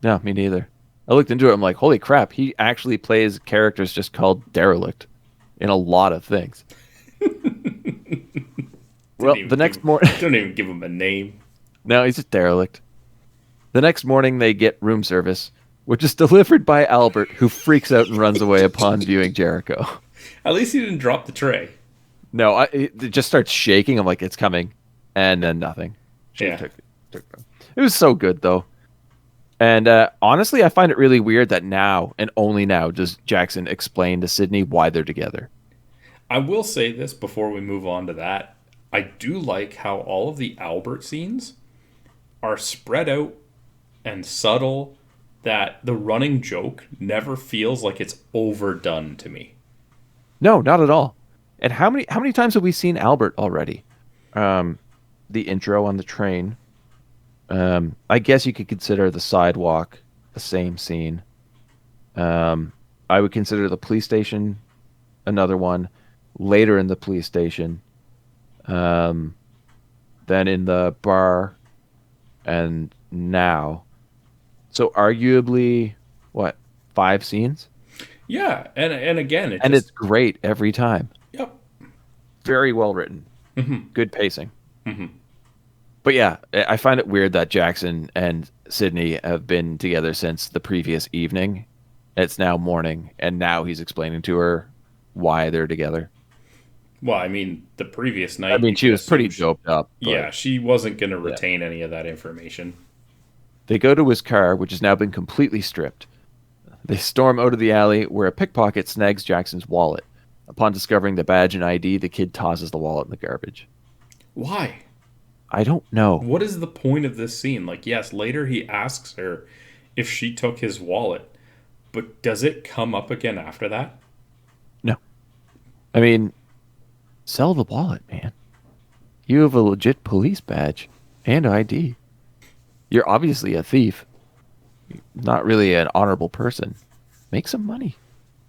No, me neither. I looked into it, I'm like, holy crap, he actually plays characters just called derelict in a lot of things. Well, the next morning... Don't even give him a name. No, he's just derelict. The next morning, they get room service, which is delivered by Albert, who freaks out and runs away upon viewing Jericho. At least he didn't drop the tray. No, it just starts shaking. I'm like, it's coming. And then nothing. Yeah. It was so good, though. And honestly, I find it really weird that now, and only now, does Jackson explain to Sydney why they're together. I will say this before we move on to that. I do like how all of the Albert scenes are spread out and subtle, that the running joke never feels like it's overdone to me. No, not at all. And how many times have we seen Albert already? The intro on the train. I guess you could consider the sidewalk the same scene. I would consider the police station another one. Later in the police station. Then in the bar. And now. So arguably, what, 5 scenes? Yeah, and again... It's great every time. Yep. Very well written. Mm-hmm. Good pacing. Mm-hmm. But yeah, I find it weird that Jackson and Sydney have been together since the previous evening. It's now morning, and now he's explaining to her why they're together. Well, I mean, the previous night... I mean, she was pretty doped up. Yeah, she wasn't going to retain any of that information. They go to his car, which has now been completely stripped. They storm out of the alley, where a pickpocket snags Jackson's wallet. Upon discovering the badge and ID, the kid tosses the wallet in the garbage. Why? I don't know. What is the point of this scene? Like, yes, later he asks her if she took his wallet, but does it come up again after that? No. I mean, sell the wallet, man. You have a legit police badge and ID. You're obviously a thief. Not really an honorable person. Make some money.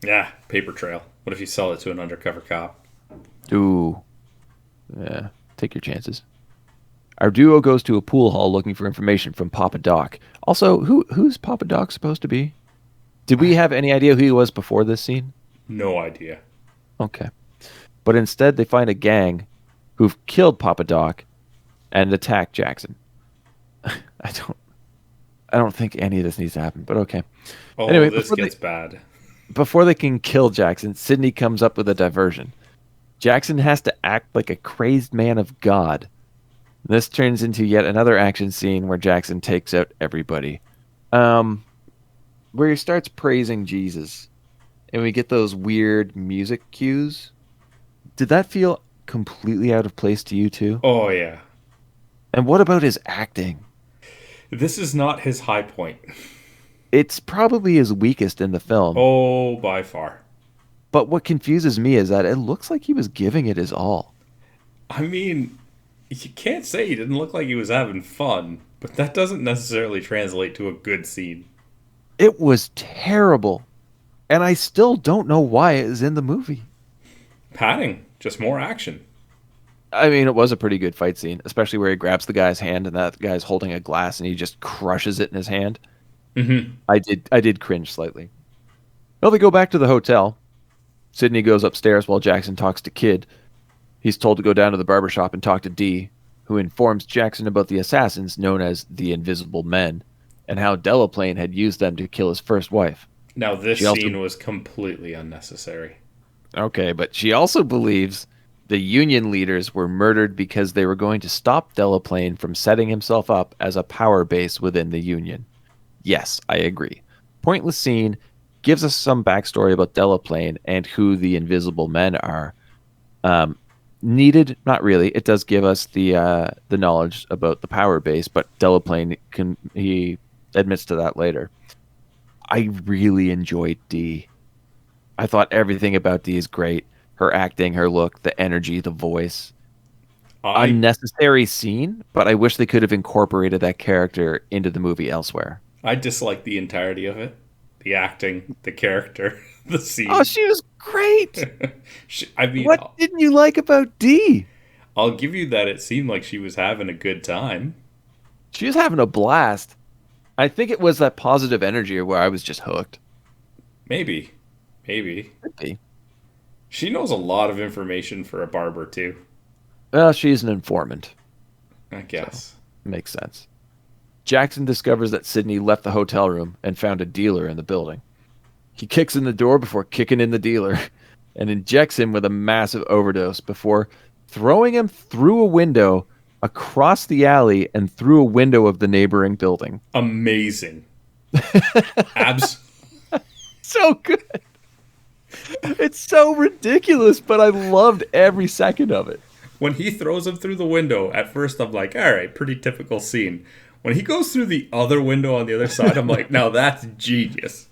Yeah, paper trail. What if you sell it to an undercover cop? Ooh. Yeah, take your chances. Our duo goes to a pool hall looking for information from Papa Doc. Also, who's Papa Doc supposed to be? Did we have any idea who he was before this scene? No idea. Okay. But instead, they find a gang who've killed Papa Doc and attacked Jackson. I don't think any of this needs to happen, but okay. Oh, anyway, this gets bad. Before they can kill Jackson, Sydney comes up with a diversion. Jackson has to act like a crazed man of God. This turns into yet another action scene where Jackson takes out everybody. Where he starts praising Jesus, and we get those weird music cues. Did that feel completely out of place to you too? Oh, yeah. And what about his acting? This is not his high point. It's probably his weakest in the film. Oh, by far. But what confuses me is that it looks like he was giving it his all. I mean, you can't say he didn't look like he was having fun, but that doesn't necessarily translate to a good scene. It was terrible. And I still don't know why it is in the movie. Padding, just more action. I mean, it was a pretty good fight scene, especially where he grabs the guy's hand and that guy's holding a glass and he just crushes it in his hand. Mm-hmm. I did cringe slightly. Well, they go back to the hotel. Sydney goes upstairs while Jackson talks to Kid. He's told to go down to the barbershop and talk to Dee, who informs Jackson about the assassins known as the Invisible Men and how Delaplane had used them to kill his first wife. Now, this scene was completely unnecessary. Okay, but she also believes the Union leaders were murdered because they were going to stop Delaplane from setting himself up as a power base within the Union. Yes, I agree. Pointless scene, gives us some backstory about Delaplane and who the Invisible Men are. Needed, not really. It does give us the knowledge about the power base, but Delaplane he admits to that later. I really enjoyed Dee. I thought everything about Dee is great. Her acting, her look, the energy, the voice. Unnecessary scene, but I wish they could have incorporated that character into the movie elsewhere. I dislike the entirety of it. The acting, the character, the scene. Oh, she was great. I mean, what didn't you like about Dee? I'll give you that it seemed like she was having a good time. She was having a blast. I think it was that positive energy where I was just hooked. Maybe. Could be. She knows a lot of information for a barber, too. Well, she's an informant. I guess. So, makes sense. Jackson discovers that Sydney left the hotel room and found a dealer in the building. He kicks in the door before kicking in the dealer and injects him with a massive overdose before throwing him through a window across the alley and through a window of the neighboring building. Amazing. So good. It's so ridiculous, but I loved every second of it. When he throws him through the window, at first I'm like, all right, pretty typical scene. When he goes through the other window on the other side, I'm like, now that's genius.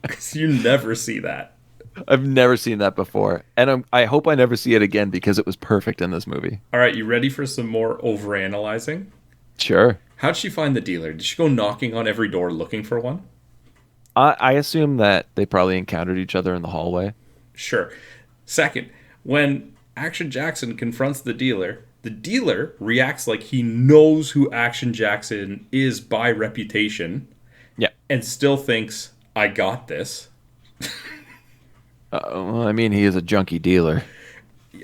Because you never see that. I've never seen that before. And I hope I never see it again because it was perfect in this movie. All right, you ready for some more overanalyzing? Sure. How'd she find the dealer? Did she go knocking on every door looking for one? I assume that they probably encountered each other in the hallway. Sure. Second, when Action Jackson confronts the dealer reacts like he knows who Action Jackson is by reputation. Yeah. And still thinks, I got this. Well, I mean, he is a junkie dealer.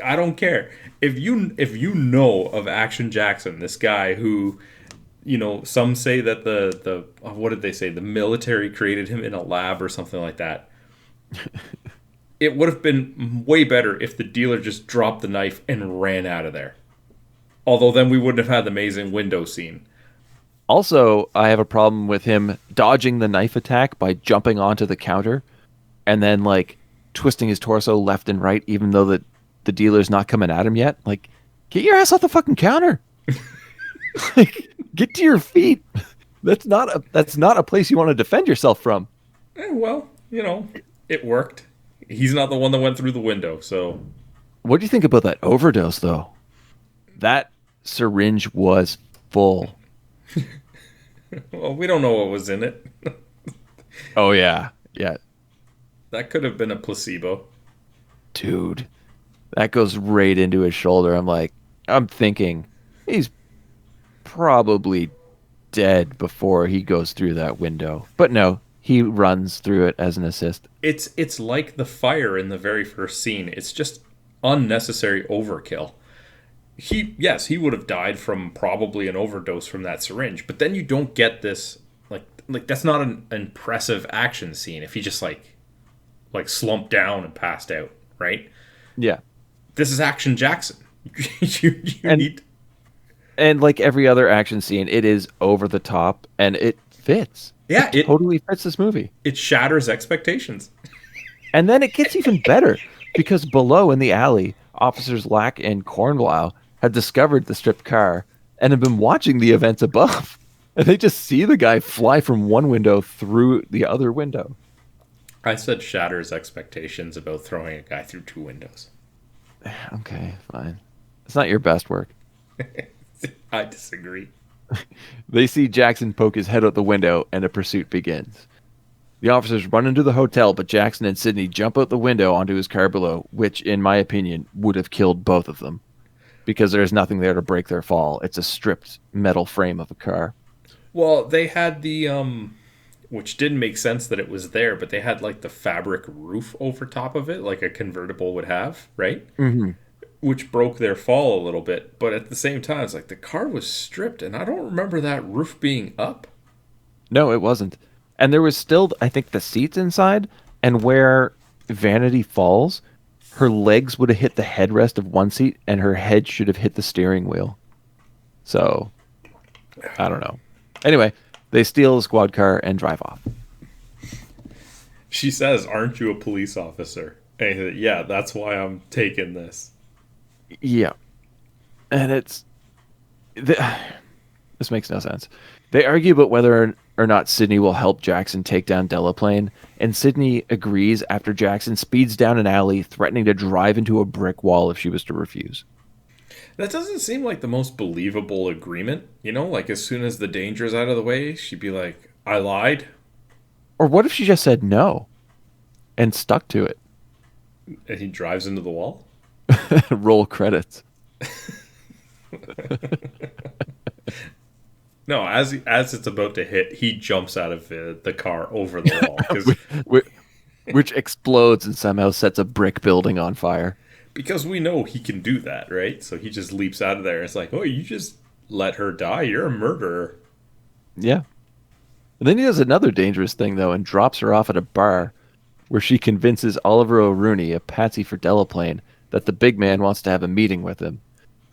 I don't care. If you know of Action Jackson, this guy who, you know, some say that the what did they say? The military created him in a lab or something like that. It would have been way better if the dealer just dropped the knife and ran out of there. Although then we wouldn't have had the amazing window scene. Also, I have a problem with him dodging the knife attack by jumping onto the counter and then, like, twisting his torso left and right, even though the dealer's not coming at him yet. Like, get your ass off the fucking counter. Like, get to your feet. That's not a place you want to defend yourself from. Well, you know, it worked. He's not the one that went through the window, so. What do you think about that overdose, though? That syringe was full. Well, we don't know what was in it. Oh, yeah. Yeah. That could have been a placebo. Dude, that goes right into his shoulder. I'm thinking he's probably dead before he goes through that window. But no, he runs through it as an assist. It's like the fire in the very first scene. It's just unnecessary overkill. He would have died from probably an overdose from that syringe, but then you don't get this like that's not an impressive action scene if he just like slumped down and passed out, right? Yeah. This is Action Jackson. you need. And like every other action scene, it is over the top and it fits. Yeah, it totally fits this movie. It shatters expectations. And then it gets even better because below in the alley, officers Lack and Cornblow had discovered the stripped car and have been watching the events above. And they just see the guy fly from one window through the other window. I said shatters expectations about throwing a guy through 2 windows. Okay, fine. It's not your best work. I disagree. They see Jackson poke his head out the window and a pursuit begins. The officers run into the hotel, but Jackson and Sidney jump out the window onto his car below, which, in my opinion, would have killed both of them. Because there's nothing there to break their fall. It's a stripped metal frame of a car. Well, they had the, which didn't make sense that it was there, but they had like the fabric roof over top of it, like a convertible would have, right? Mm-hmm. Which broke their fall a little bit. But at the same time, it's like the car was stripped, and I don't remember that roof being up. No, it wasn't. And there was still, I think, the seats inside, and where Vanity falls, her legs would have hit the headrest of one seat, and her head should have hit the steering wheel. So, I don't know. Anyway, they steal the squad car and drive off. She says, "Aren't you a police officer?" And he said, "Yeah, that's why I'm taking this." Yeah. And this makes no sense. They argue about whether or not Sidney will help Jackson take down Delaplane, and Sidney agrees after Jackson speeds down an alley, threatening to drive into a brick wall if she was to refuse. That doesn't seem like the most believable agreement. You know, like as soon as the danger's out of the way, she'd be like, "I lied." Or what if she just said no and stuck to it? And he drives into the wall? Roll credits. No, as it's about to hit, he jumps out of the car over the wall. Which explodes and somehow sets a brick building on fire. Because we know he can do that, right? So he just leaps out of there. It's like, oh, you just let her die? You're a murderer. Yeah. And then he does another dangerous thing, though, and drops her off at a bar where she convinces Oliver O'Rooney, a patsy for Delaplane, that the big man wants to have a meeting with him.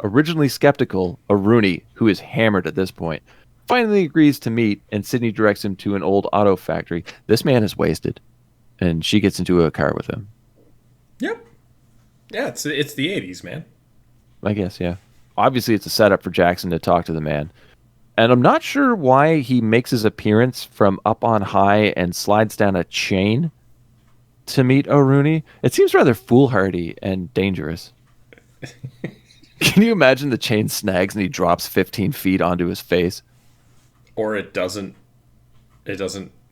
Originally skeptical, O'Rooney, who is hammered at this point, finally agrees to meet, and Sidney directs him to an old auto factory. This man is wasted, and she gets into a car with him. Yep. Yeah, it's the 80s, man. I guess, yeah. Obviously, it's a setup for Jackson to talk to the man. And I'm not sure why he makes his appearance from up on high and slides down a chain to meet O'Rooney. It seems rather foolhardy and dangerous. Can you imagine the chain snags and he drops 15 feet onto his face? Or it doesn't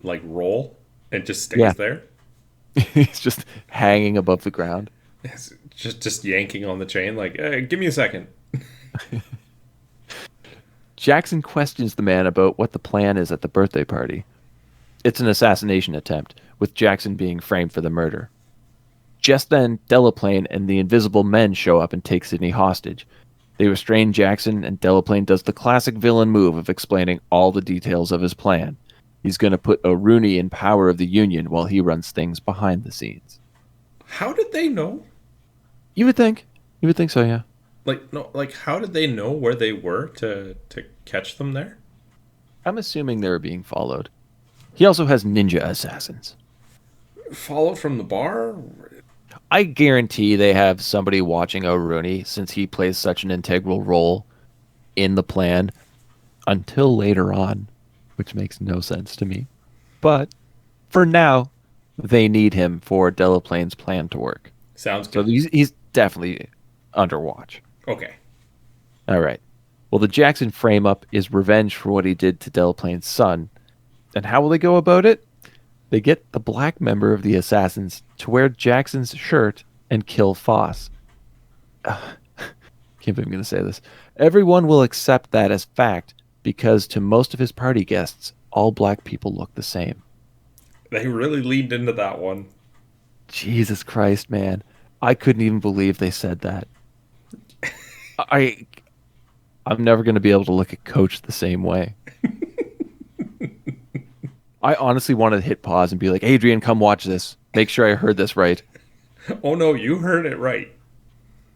like roll. It just stays there. He's just hanging above the ground. It's just yanking on the chain like, hey, give me a second. Jackson questions the man about what the plan is at the birthday party. It's an assassination attempt, with Jackson being framed for the murder. Just then, Delaplane and the Invisible Men show up and take Sidney hostage. They restrain Jackson, and Delaplane does the classic villain move of explaining all the details of his plan. He's going to put O'Rooney in power of the Union while he runs things behind the scenes. How did they know? You would think. You would think so, yeah. How did they know where they were to catch them there? I'm assuming they were being followed. He also has ninja assassins. Followed from the bar? I guarantee they have somebody watching O'Rooney since he plays such an integral role in the plan until later on, which makes no sense to me. But for now, they need him for Delaplane's plan to work. Sounds good. So he's definitely under watch. Okay. All right. Well, the Jackson frame-up is revenge for what he did to Delaplane's son. And how will they go about it? They get the black member of the assassins to wear Jackson's shirt and kill Foss. Can't believe I'm going to say this. Everyone will accept that as fact because to most of his party guests, all black people look the same. They really leaned into that one. Jesus Christ, man. I couldn't even believe they said that. I'm never going to be able to look at Coach the same way. I honestly wanted to hit pause and be like, Adrian, come watch this. Make sure I heard this right. Oh, no, you heard it right.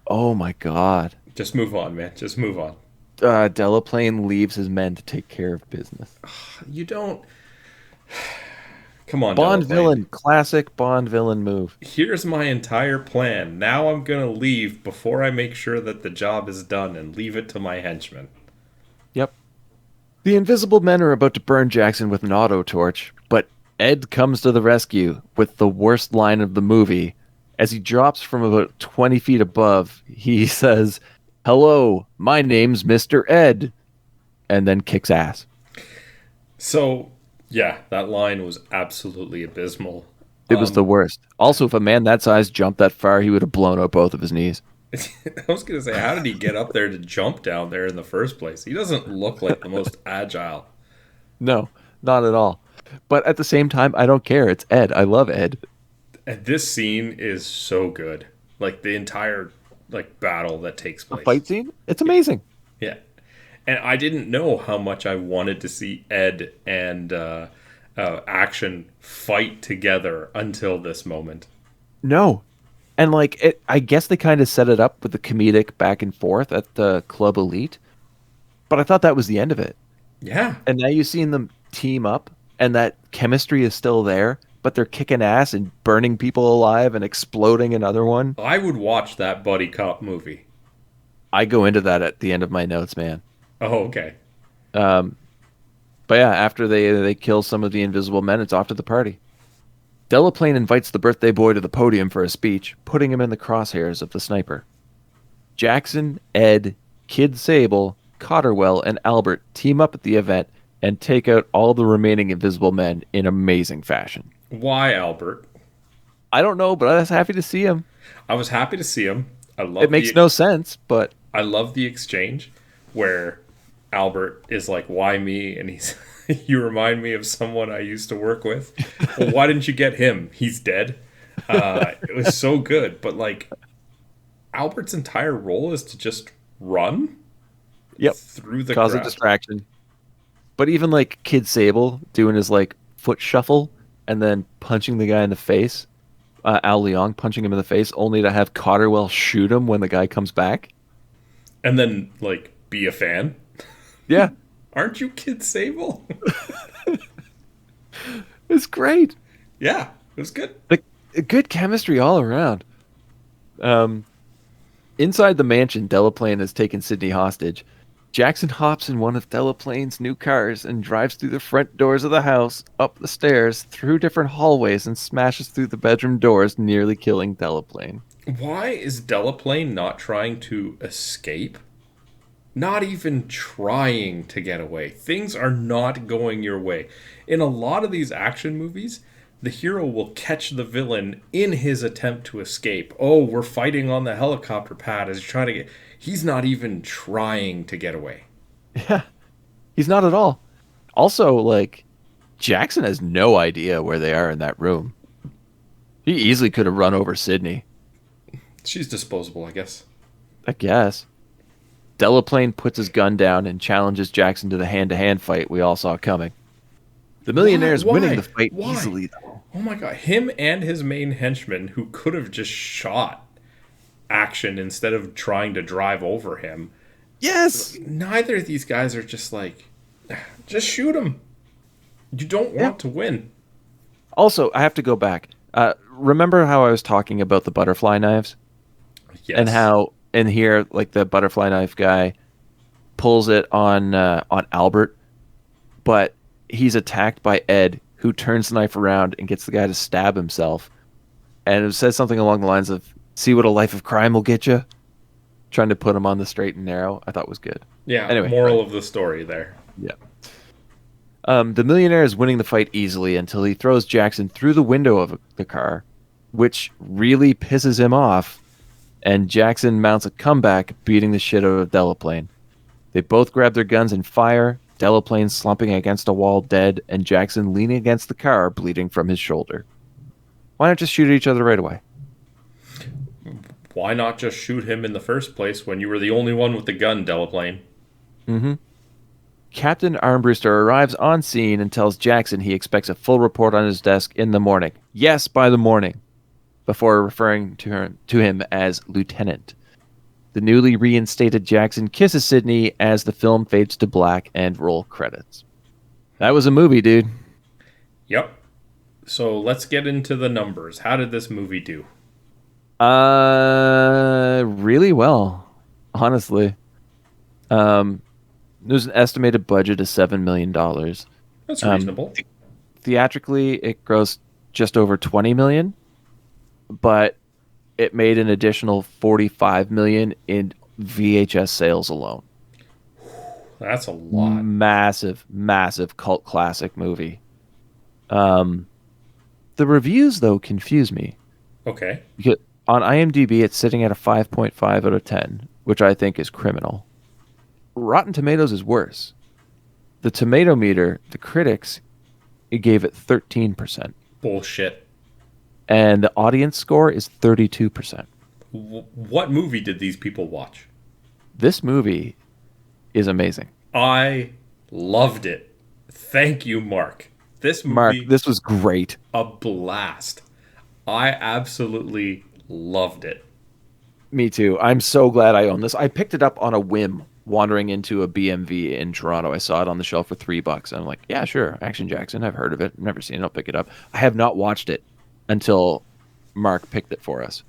Oh, my God. Just move on, man. Just move on. Delaplane leaves his men to take care of business. You don't. Come on, Bond Delaplane. villain, classic Bond villain move. Here's my entire plan. Now I'm gonna leave before I make sure that the job is done and leave it to my henchmen. Yep. The Invisible Men are about to burn Jackson with an auto torch, but Ed comes to the rescue with the worst line of the movie. As he drops from about 20 feet above, he says, "Hello, my name's Mr. Ed," and then kicks ass. So, yeah, that line was absolutely abysmal. It was the worst. Also, if a man that size jumped that far, he would have blown out both of his knees. I was going to say, how did he get up there to jump down there in the first place? He doesn't look like the most agile. No, not at all. But at the same time, I don't care. It's Ed. I love Ed. And this scene is so good. Like, the entire battle that takes place. The fight scene? It's amazing. Yeah. And I didn't know how much I wanted to see Ed and Action fight together until this moment. No. And I guess they kind of set it up with the comedic back and forth at the Club Elite. But I thought that was the end of it. Yeah. And now you've seen them team up and that chemistry is still there, but they're kicking ass and burning people alive and exploding another one. I would watch that buddy cop movie. I go into that at the end of my notes, man. Oh, okay. But yeah, after they kill some of the Invisible Men, it's off to the party. Delaplane invites the birthday boy to the podium for a speech, putting him in the crosshairs of the sniper. Jackson, Ed, Kid Sable, Cotterwell, and Albert team up at the event and take out all the remaining Invisible Men in amazing fashion. Why, Albert? I don't know, but I was happy to see him. I was happy to see him. It makes no sense, but I love the exchange where Albert is like, "Why me?" And he's, "You remind me of someone I used to work with." Well, why didn't you get him? He's dead. It was so good, but Albert's entire role is to just run. Yep. Through the cause crowd. a distraction. But even Kid Sable doing his foot shuffle and then punching the guy in the face, Al Leong punching him in the face, only to have Cotterwell shoot him when the guy comes back. And then be a fan. Yeah. Aren't you Kid Sable? It's great. Yeah, it was good. Good chemistry all around. Inside the mansion, Delaplane has taken Sydney hostage. Jackson hops in one of Delaplane's new cars and drives through the front doors of the house, up the stairs, through different hallways, and smashes through the bedroom doors, nearly killing Delaplane. Why is Delaplane not trying to escape? Not even trying to get away. Things are not going your way. In a lot of these action movies, the hero will catch the villain in his attempt to escape. Oh, we're fighting on the helicopter pad as you're trying to get... He's not even trying to get away. Yeah, he's not at all. Also, Jackson has no idea where they are in that room. He easily could have run over Sydney. She's disposable, I guess. I guess. Delaplane puts his gun down and challenges Jackson to the hand-to-hand fight we all saw coming. The millionaire's winning the fight easily, though. Oh my god, him and his main henchman, who could have just shot Action instead of trying to drive over him. Yes! Neither of these guys are just just shoot him. You don't want to win. Also, I have to go back. Remember how I was talking about the butterfly knives? Yes. And how in here, the butterfly knife guy pulls it on Albert, but he's attacked by Ed, who turns the knife around and gets the guy to stab himself. And it says something along the lines of, "See what a life of crime will get you?" Trying to put him on the straight and narrow. I thought was good. Yeah, anyway, moral of the story there. Yeah. The millionaire is winning the fight easily until he throws Jackson through the window of the car, which really pisses him off, and Jackson mounts a comeback, beating the shit out of Delaplane. They both grab their guns and fire, Delaplane slumping against a wall dead, and Jackson leaning against the car, bleeding from his shoulder. Why not just shoot at each other right away? Why not just shoot him in the first place when you were the only one with the gun, Delaplane? Mm-hmm. Captain Armbruster arrives on scene and tells Jackson he expects a full report on his desk in the morning. Yes, by the morning. Before referring to him as Lieutenant. The newly reinstated Jackson kisses Sydney as the film fades to black and roll credits. That was a movie, dude. Yep. So let's get into the numbers. How did this movie do? Really well, honestly. There's an estimated budget of $7 million. That's reasonable. Theatrically, it grossed just over 20 million, but it made an additional 45 million in VHS sales alone. That's a lot. Massive cult classic movie. The reviews though confuse me. Okay. Because on IMDb it's sitting at a 5.5 out of 10, which I think is criminal. Rotten Tomatoes is worse. The tomato meter, the critics, it gave it 13%. Bullshit. And the audience score is 32%. What movie did these people watch? This movie is amazing. I loved it. Thank you, Mark. This movie, Mark, this was great. a blast. I absolutely loved it. Me too. I'm so glad I own this. I picked it up on a whim wandering into a BMV in Toronto. I saw it on the shelf for $3. I'm like, yeah, sure. Action Jackson. I've heard of it. Never seen it. I'll pick it up. I have not watched it until Mark picked it for us.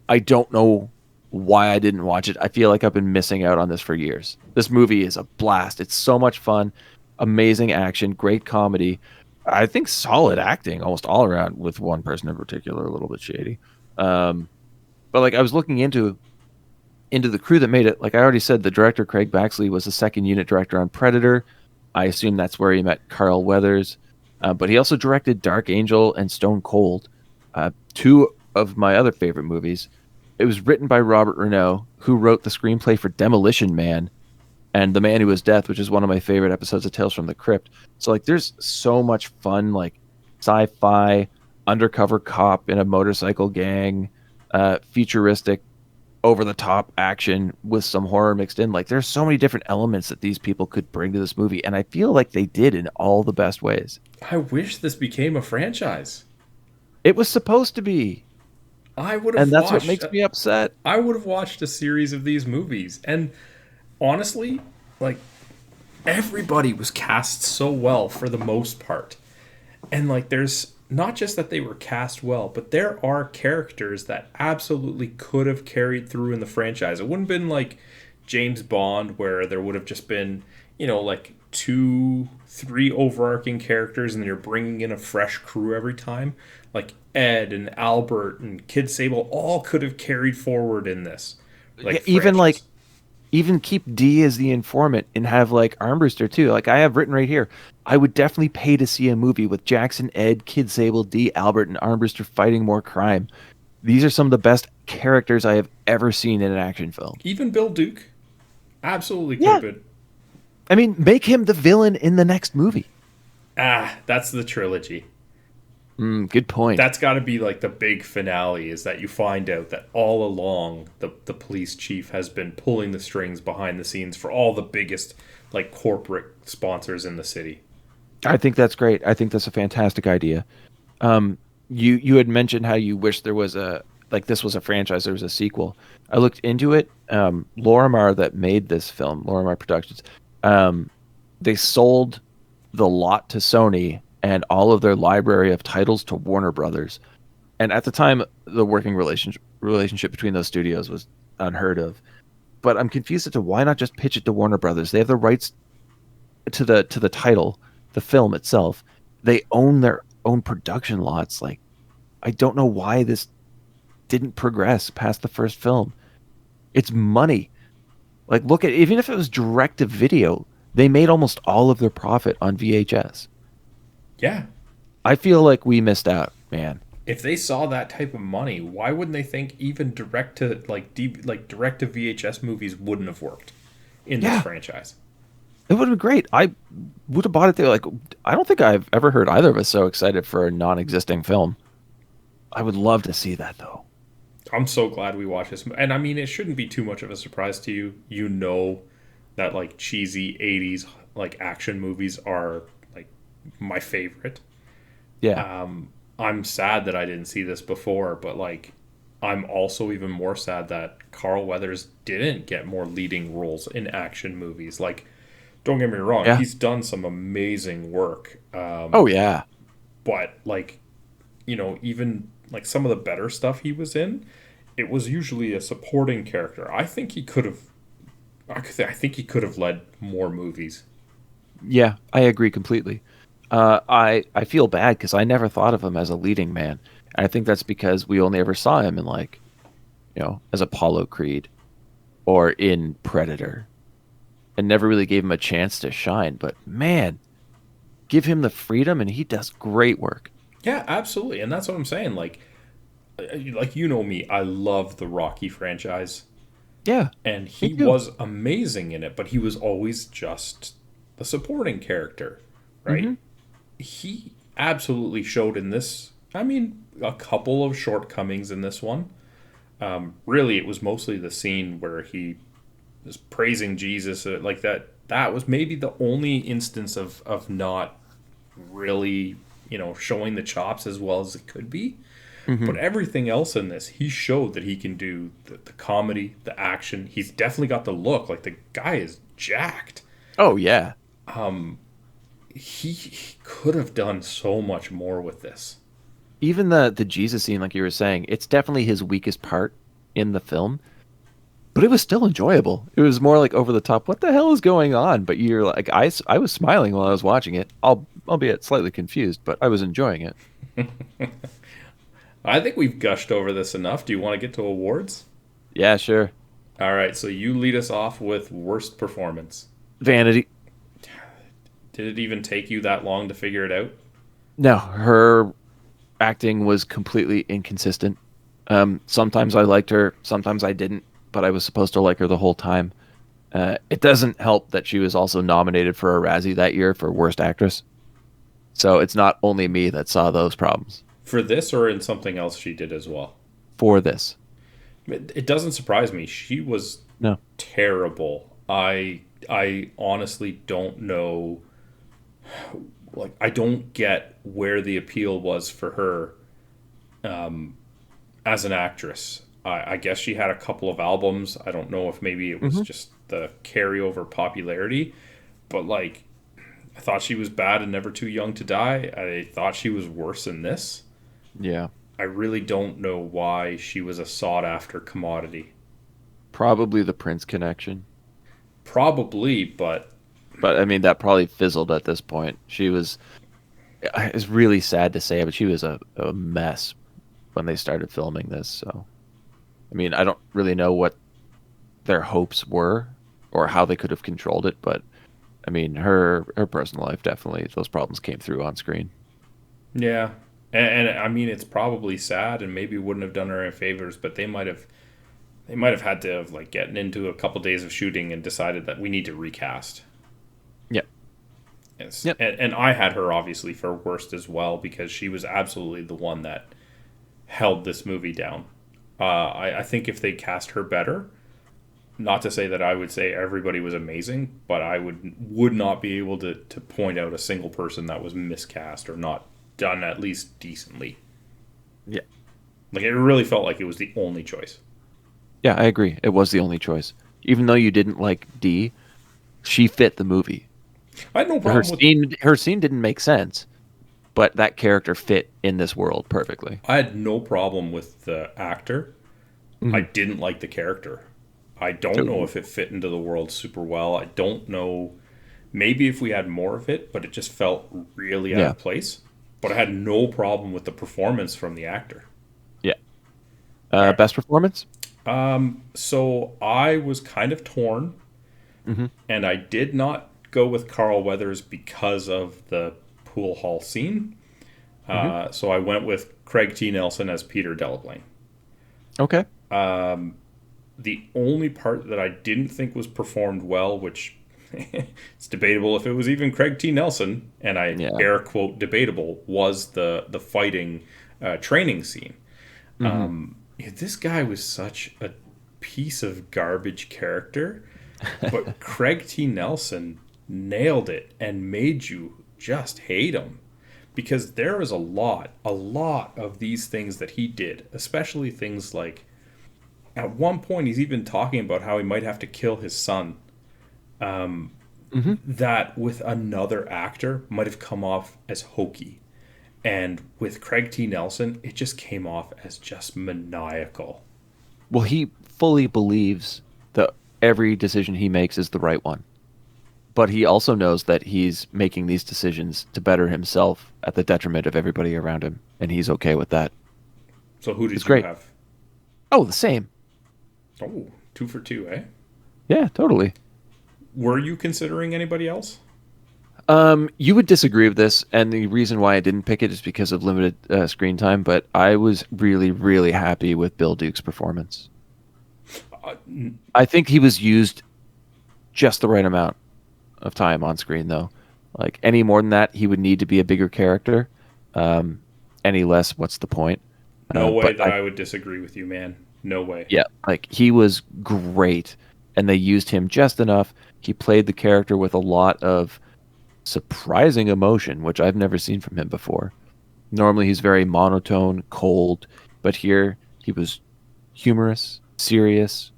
I don't know why I didn't watch it. I feel like I've been missing out on this for years. This movie is a blast. It's so much fun. Amazing action. Great comedy. I think solid acting almost all around, with one person in particular a little bit shady. But like I was looking into the crew that made it. Like I already said, the director Craig Baxley was the second unit director on Predator. I assume that's where he met Carl Weathers. But he also directed Dark Angel and Stone Cold, two of my other favorite movies. It was written by Robert Reneau, who wrote the screenplay for Demolition Man and The Man Who Was Death, which is one of my favorite episodes of Tales from the Crypt. So like there's so much fun, like sci-fi, undercover cop in a motorcycle gang, futuristic, over-the-top action with some horror mixed in. Like there's so many different elements that these people could bring to this movie, and I feel like they did in all the best ways. I wish this became a franchise. It was supposed to be. I would have And that's watched, what makes me upset. I would have watched a series of these movies. And honestly, like everybody was cast so well for the most part. And like there's not just that they were cast well, but there are characters that absolutely could have carried through in the franchise. It wouldn't have been like James Bond, where there would have just been, you know, like 2-3 overarching characters and you're bringing in a fresh crew every time. Like Ed and Albert and Kid Sable all could have carried forward in this. Like even keep D as the informant and have like Armbruster too. Like I have written right here, I would definitely pay to see a movie with Jackson, Ed, Kid Sable, D, Albert, and Armbruster fighting more crime. These are some of the best characters I have ever seen in an action film. Even Bill Duke absolutely could have been. I mean, make him the villain in the next movie. That's the trilogy. Good point. That's got to be like the big finale, is that you find out that all along the police chief has been pulling the strings behind the scenes for all the biggest like corporate sponsors in the city. I think that's great. I think that's a fantastic idea. You had mentioned how you wish there was this was a franchise, there was a sequel. I looked into it. Lorimar that made this film, Lorimar Productions, they sold the lot to Sony and all of their library of titles to Warner Brothers. And at the time, the working relationship between those studios was unheard of. But I'm confused as to why not just pitch it to Warner Brothers. They have the rights to the title, the film itself. They own their own production lots. Like, I don't know why this didn't progress past the first film. It's money. Like, look at, even if it was direct to video, they made almost all of their profit on VHS. Yeah. I feel like we missed out, man. If they saw that type of money, why wouldn't they think even direct to direct to VHS movies wouldn't have worked in this franchise? It would have been great. I would have bought it there. Like, I don't think I've ever heard either of us so excited for a non-existing film. I would love to see that, though. I'm so glad we watched this. And I mean, it shouldn't be too much of a surprise to you. You know that like cheesy 80s like action movies are like my favorite. Yeah. I'm sad that I didn't see this before, but like I'm also even more sad that Carl Weathers didn't get more leading roles in action movies. Like, don't get me wrong, Yeah. he's done some amazing work. Oh yeah. But like, even like some of the better stuff he was in, it was usually a supporting character. I think he could have. I think he could have led more movies. Yeah, I agree completely. I feel bad because I never thought of him as a leading man. And I think that's because we only ever saw him in like, as Apollo Creed or in Predator, and never really gave him a chance to shine. But man, give him the freedom, and he does great work. Yeah, absolutely, and that's what I'm saying. Like me, I love the Rocky franchise, Yeah, and me he too. was amazing in it. But he was always just the supporting character, right? Mhm. He absolutely showed in this. I mean, a couple of shortcomings in this one. Really, it was mostly the scene where he was praising Jesus, like that. That was maybe the only instance of not really, showing the chops as well as it could be. But Mhm. everything else in this, he showed that he can do the comedy, the action. He's definitely got the look. Like, the guy is jacked. Oh yeah. He could have done so much more with this. Even the Jesus scene, like you were saying, it's definitely his weakest part in the film, but it was still enjoyable. It was more like over the top. What the hell is going on? But you're like, I was smiling while I was watching it, albeit slightly confused, but I was enjoying it. I think we've gushed over this enough. Do you want to get to awards? Yeah, sure. All right, so you lead us off with worst performance. Vanity. Did it even take you that long to figure it out? No, her acting was completely inconsistent. Sometimes I liked her, sometimes I didn't, but I was supposed to like her the whole time. It doesn't help that she was also nominated for a Razzie that year for Worst Actress. So it's not only me that saw those problems For this or in something else she did as well? for this. It doesn't surprise me. She was No. terrible. I honestly don't know. Like, I don't get where the appeal was for her as an actress. I guess she had a couple of albums. I don't know if maybe it was just the carryover popularity, but like, I thought she was bad and Never Too Young to Die. I thought she was worse in this. Yeah. I really don't know why she was a sought after commodity. Probably the Prince connection. Probably, but But I mean, that probably fizzled at this point. She was, it's really sad to say, but she was a mess when they started filming this. So, I mean, I don't really know what their hopes were or how they could have controlled it, but I mean, her personal life, definitely, those problems came through on screen. yeah. And I mean, it's probably sad and maybe wouldn't have done her any favors, but they might have had to have like gotten into a couple days of shooting and decided that we need to recast. Yep. Yes. Yep. And I had her obviously for worst as well because she was absolutely the one that held this movie down. I think if they cast her better, not to say that I would say everybody was amazing, but I would not be able to point out a single person that was miscast or not done at least decently. Yeah. Like, it really felt like it was the only choice. Yeah, I agree. It was the only choice. Even though you didn't like Dee, she fit the movie. I had no problem with Her scene didn't make sense, but that character fit in this world perfectly. I had no problem with the actor. I didn't like the character. I don't know if it fit into the world super well. I don't know. Maybe if we had more of it, but it just felt really out of place. But I had no problem with the performance from the actor. Yeah. Right. Best performance? So I was kind of torn, and I did not go with Carl Weathers because of the pool hall scene. So I went with Craig T. Nelson as Peter Delablaine. Okay. The only part that I didn't think was performed well, which it's debatable if it was even Craig T. Nelson, and I air quote debatable, was the fighting training scene. This guy was such a piece of garbage character, but Craig T. Nelson nailed it and made you just hate him. because there is a lot of these things that he did, especially things like at one point he's even talking about how he might have to kill his son. That with another actor might have come off as hokey. And with Craig T. Nelson, it just came off as just maniacal. Well, he fully believes that every decision he makes is the right one. But he also knows that he's making these decisions to better himself at the detriment of everybody around him. And he's okay with that. So who did It's you great. have? Oh, the same. Oh, 2 for 2, eh? Yeah, totally. Were you considering anybody else? You would disagree with this, and the reason why I didn't pick it is because of limited screen time, but I was really, really happy with Bill Duke's performance. I think he was used just the right amount of time on screen, though. Like, any more than that, he would need to be a bigger character. Any less, what's the point? No way that I would disagree with you, man. No way. Yeah, like, he was great, and they used him just enough. He played the character with a lot of surprising emotion, which I've never seen from him before. Normally he's very monotone, cold, but here he was humorous, serious,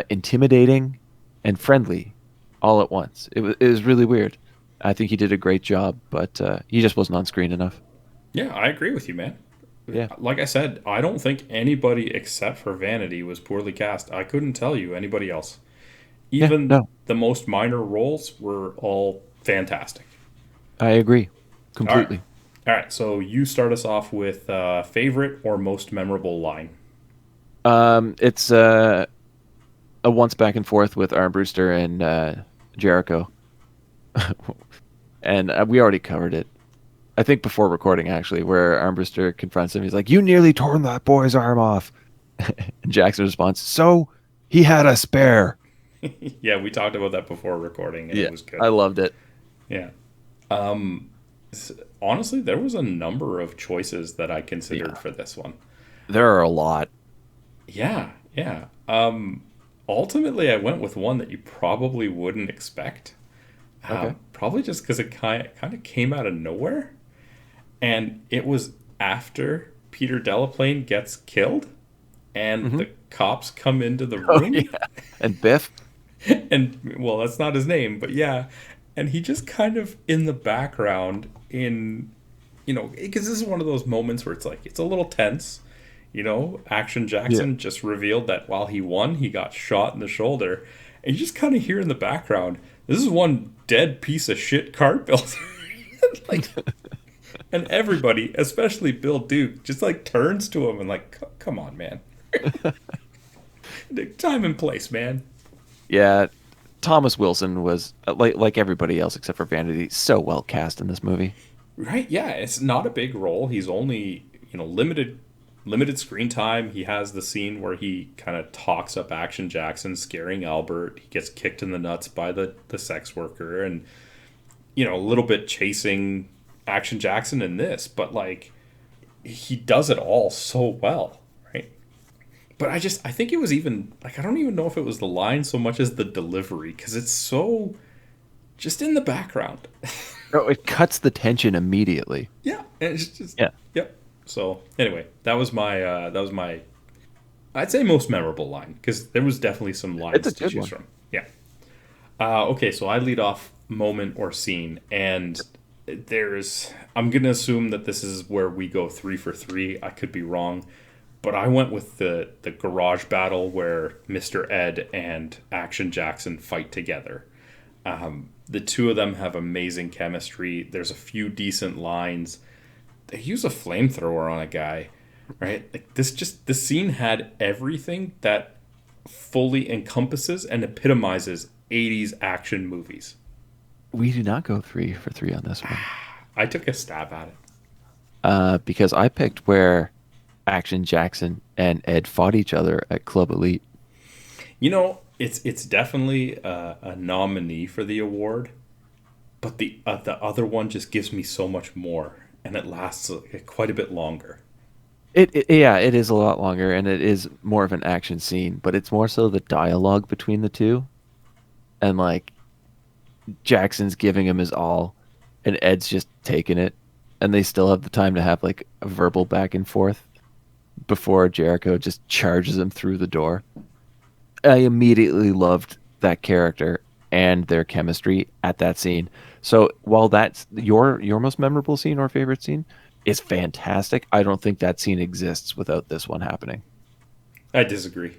intimidating, and friendly all at once. It was really weird. I think he did a great job, but he just wasn't on screen enough. Yeah, I agree with you, man. Yeah. Like I said, I don't think anybody except for Vanity was poorly cast. I couldn't tell you anybody else. Even the most minor roles were all fantastic. I agree completely. All right, so you start us off with favorite or most memorable line. It's a once back and forth with Armbruster and Jericho. And we already covered it. I think before recording, actually, where Armbruster confronts him. He's like, "You nearly tore that boy's arm off." And Jackson responds, "So he had a spare." Yeah, we talked about that before recording, and it was good. I loved it. Yeah. Honestly, there was a number of choices that I considered for this one. There are a lot. Yeah. Ultimately, I went with one that you probably wouldn't expect. Okay. Probably just because it kind of came out of nowhere. And it was after Peter Delaplane gets killed, and the cops come into the room. Yeah. And Biff. And, well, that's not his name, but yeah. And he just kind of in the background because this is one of those moments where it's like, it's a little tense. Action Jackson just revealed that while he won, he got shot in the shoulder. And you just kind of hear in the background, this is one dead piece of shit car builder. And everybody, especially Bill Duke, just turns to him and come on, man. Time and place, man. Yeah, Thomas Wilson was like everybody else except for Vanity, so well cast in this movie. Right? Yeah, it's not a big role. He's only limited screen time. He has the scene where he kind of talks up Action Jackson, scaring Albert. He gets kicked in the nuts by the sex worker, and a little bit chasing Action Jackson in this, but he does it all so well, right? But I think it was even I don't even know if it was the line so much as the delivery, because it's so just in the background. Oh, it cuts the tension immediately. Yeah, and it's just Yep. So anyway, that was my I'd say most memorable line, because there was definitely some lines to choose from. Yeah. Okay, so I lead off moment or scene, and I'm gonna assume that this is where we go 3 for 3. I could be wrong, but I went with the garage battle where Mr. Ed and Action Jackson fight together. The two of them have amazing chemistry. There's a few decent lines. They use a flamethrower on a guy, right? This scene had everything that fully encompasses and epitomizes 80s action movies. We do not go 3 for 3 on this one. I took a stab at it. Because I picked where Action Jackson and Ed fought each other at Club Elite. It's definitely a nominee for the award, but the other one just gives me so much more, and it lasts quite a bit longer. It is a lot longer, and it is more of an action scene, but it's more so the dialogue between the two, and Jackson's giving him his all, and Ed's just taking it, and they still have the time to have like a verbal back and forth before Jericho just charges him through the door. I immediately loved that character and their chemistry at that scene. So while that's your most memorable scene or favorite scene is fantastic, I don't think that scene exists without this one happening. I disagree.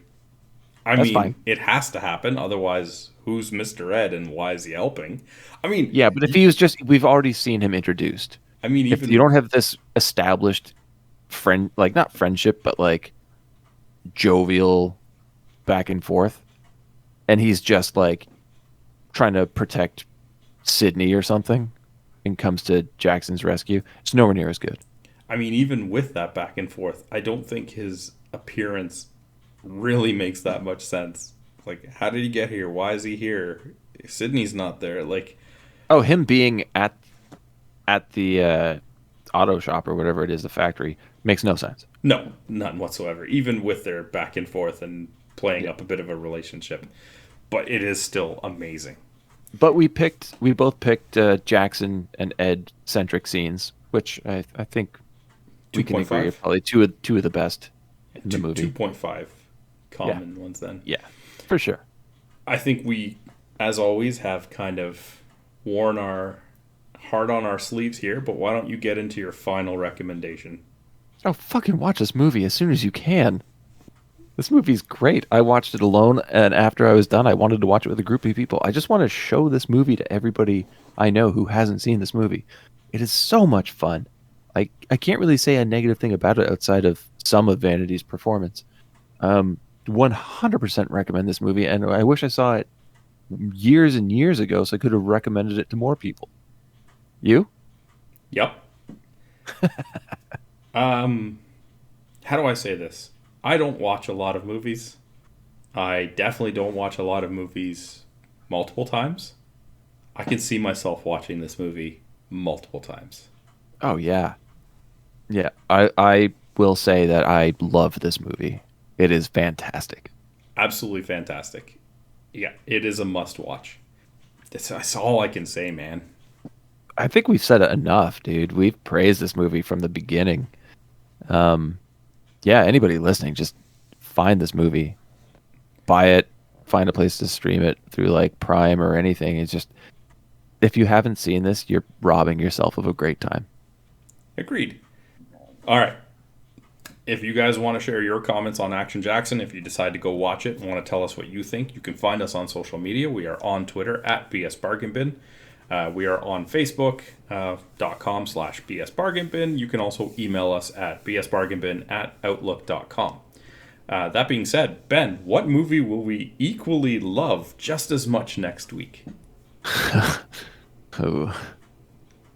That's fine. It has to happen. Otherwise, who's Mr. Ed and why is he helping? I mean, Yeah, but if he was just, we've already seen him introduced. I mean, If even you don't have this established friend, like not friendship, but like jovial back and forth, and he's just like trying to protect Sydney or something and comes to Jackson's rescue, it's nowhere near as good. I mean, even with that back and forth, I don't think his appearance really makes that much sense. Like, how did he get here? Why is he here? Sydney's not there. Like, Oh, him being at the auto shop or whatever it is, the factory, makes no sense. no, none whatsoever. Even with their back and forth and playing up a bit of a relationship, but it is still amazing. But we both picked Jackson and Ed centric scenes, which I think we can agree are 2.5? probably two of the best in the movie. 2.5 common ones then. Yeah, for sure. I think we, as always, have kind of worn our heart on our sleeves here, but why don't you get into your final recommendation? Oh, fucking watch this movie as soon as you can. This movie's great. I watched it alone, and after I was done, I wanted to watch it with a group of people. I just want to show this movie to everybody I know who hasn't seen this movie. It is so much fun. I can't really say a negative thing about it outside of some of Vanity's performance. 100% recommend this movie, and I wish I saw it years and years ago so I could have recommended it to more people. You? Yep. How do I say this? I don't watch a lot of movies. I definitely don't watch a lot of movies multiple times. I can see myself watching this movie multiple times. Oh, yeah. Yeah, I will say that I love this movie. It is fantastic. Absolutely fantastic. Yeah, it is a must watch. That's all I can say, man. I think we've said it enough, dude. We've praised this movie from the beginning. Yeah, anybody listening, just find this movie, buy it, find a place to stream it through like Prime or anything. It's just, if you haven't seen this, you're robbing yourself of a great time. Agreed. All right. If you guys want to share your comments on Action Jackson, if you decide to go watch it and want to tell us what you think, you can find us on social media. We are on Twitter at BS Bargain Bin. We are on Facebook.com/BSBargainBin. You can also email us at bsbargainbin@outlook.com. That being said, Ben, what movie will we equally love just as much next week? Oh.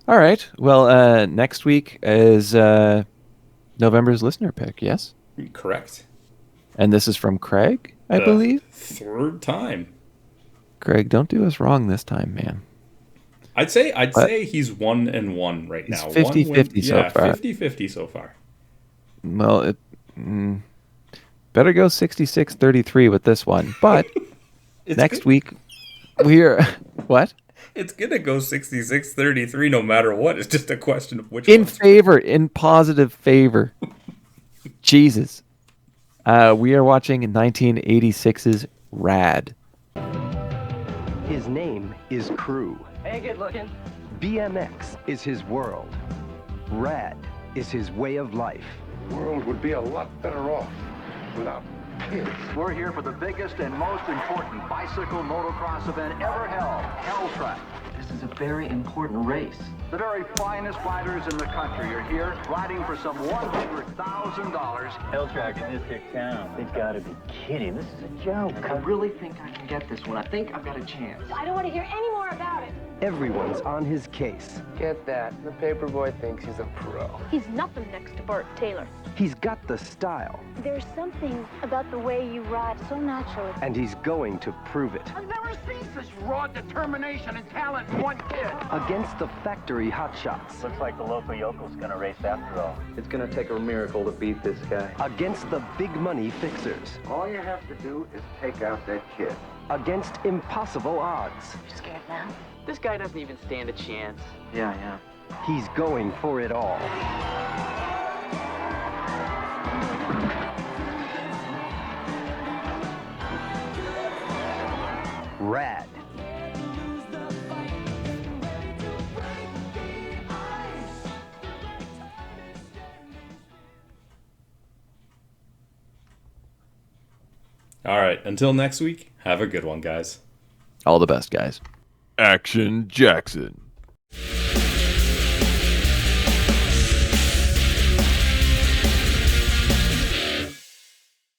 All right. Well, next week is November's listener pick, yes? Correct. And this is from Craig, I believe? Third time. Craig, don't do us wrong this time, man. I'd say he's 1-1 right now. He's 50-50 so far. 50-50 so far. Well, better go 66-33 with this one. But next week, we're... What? It's going to go 66-33 no matter what. It's just a question of which In one's favor, in positive favor. Jesus. We are watching 1986's Rad. His name is Crew. Hey, good looking. BMX is his world. Rad is his way of life. The world would be a lot better off without kids. We're here for the biggest and most important bicycle motocross event ever held, Hell Track. This is a very important race. The very finest riders in the country are here, riding for some $100,000. Hell Track in this big town. They've got to be kidding. This is a joke. I really think I can get this one. I think I've got a chance. I don't want to hear any more about it. Everyone's on his case. Get that. The paperboy thinks he's a pro. He's nothing next to Bert Taylor. He's got the style. There's something about the way you ride so natural. And he's going to prove it. I've never seen such raw determination and talent in one kid. Against the factory hotshots. Looks like the local yokel's gonna race after all. It's gonna take a miracle to beat this guy. Against the big money fixers. All you have to do is take out that kid. Against impossible odds. You scared now? This guy doesn't even stand a chance. Yeah. He's going for it all. Rad. All right, until next week, have a good one, guys. All the best, guys. Action Jackson.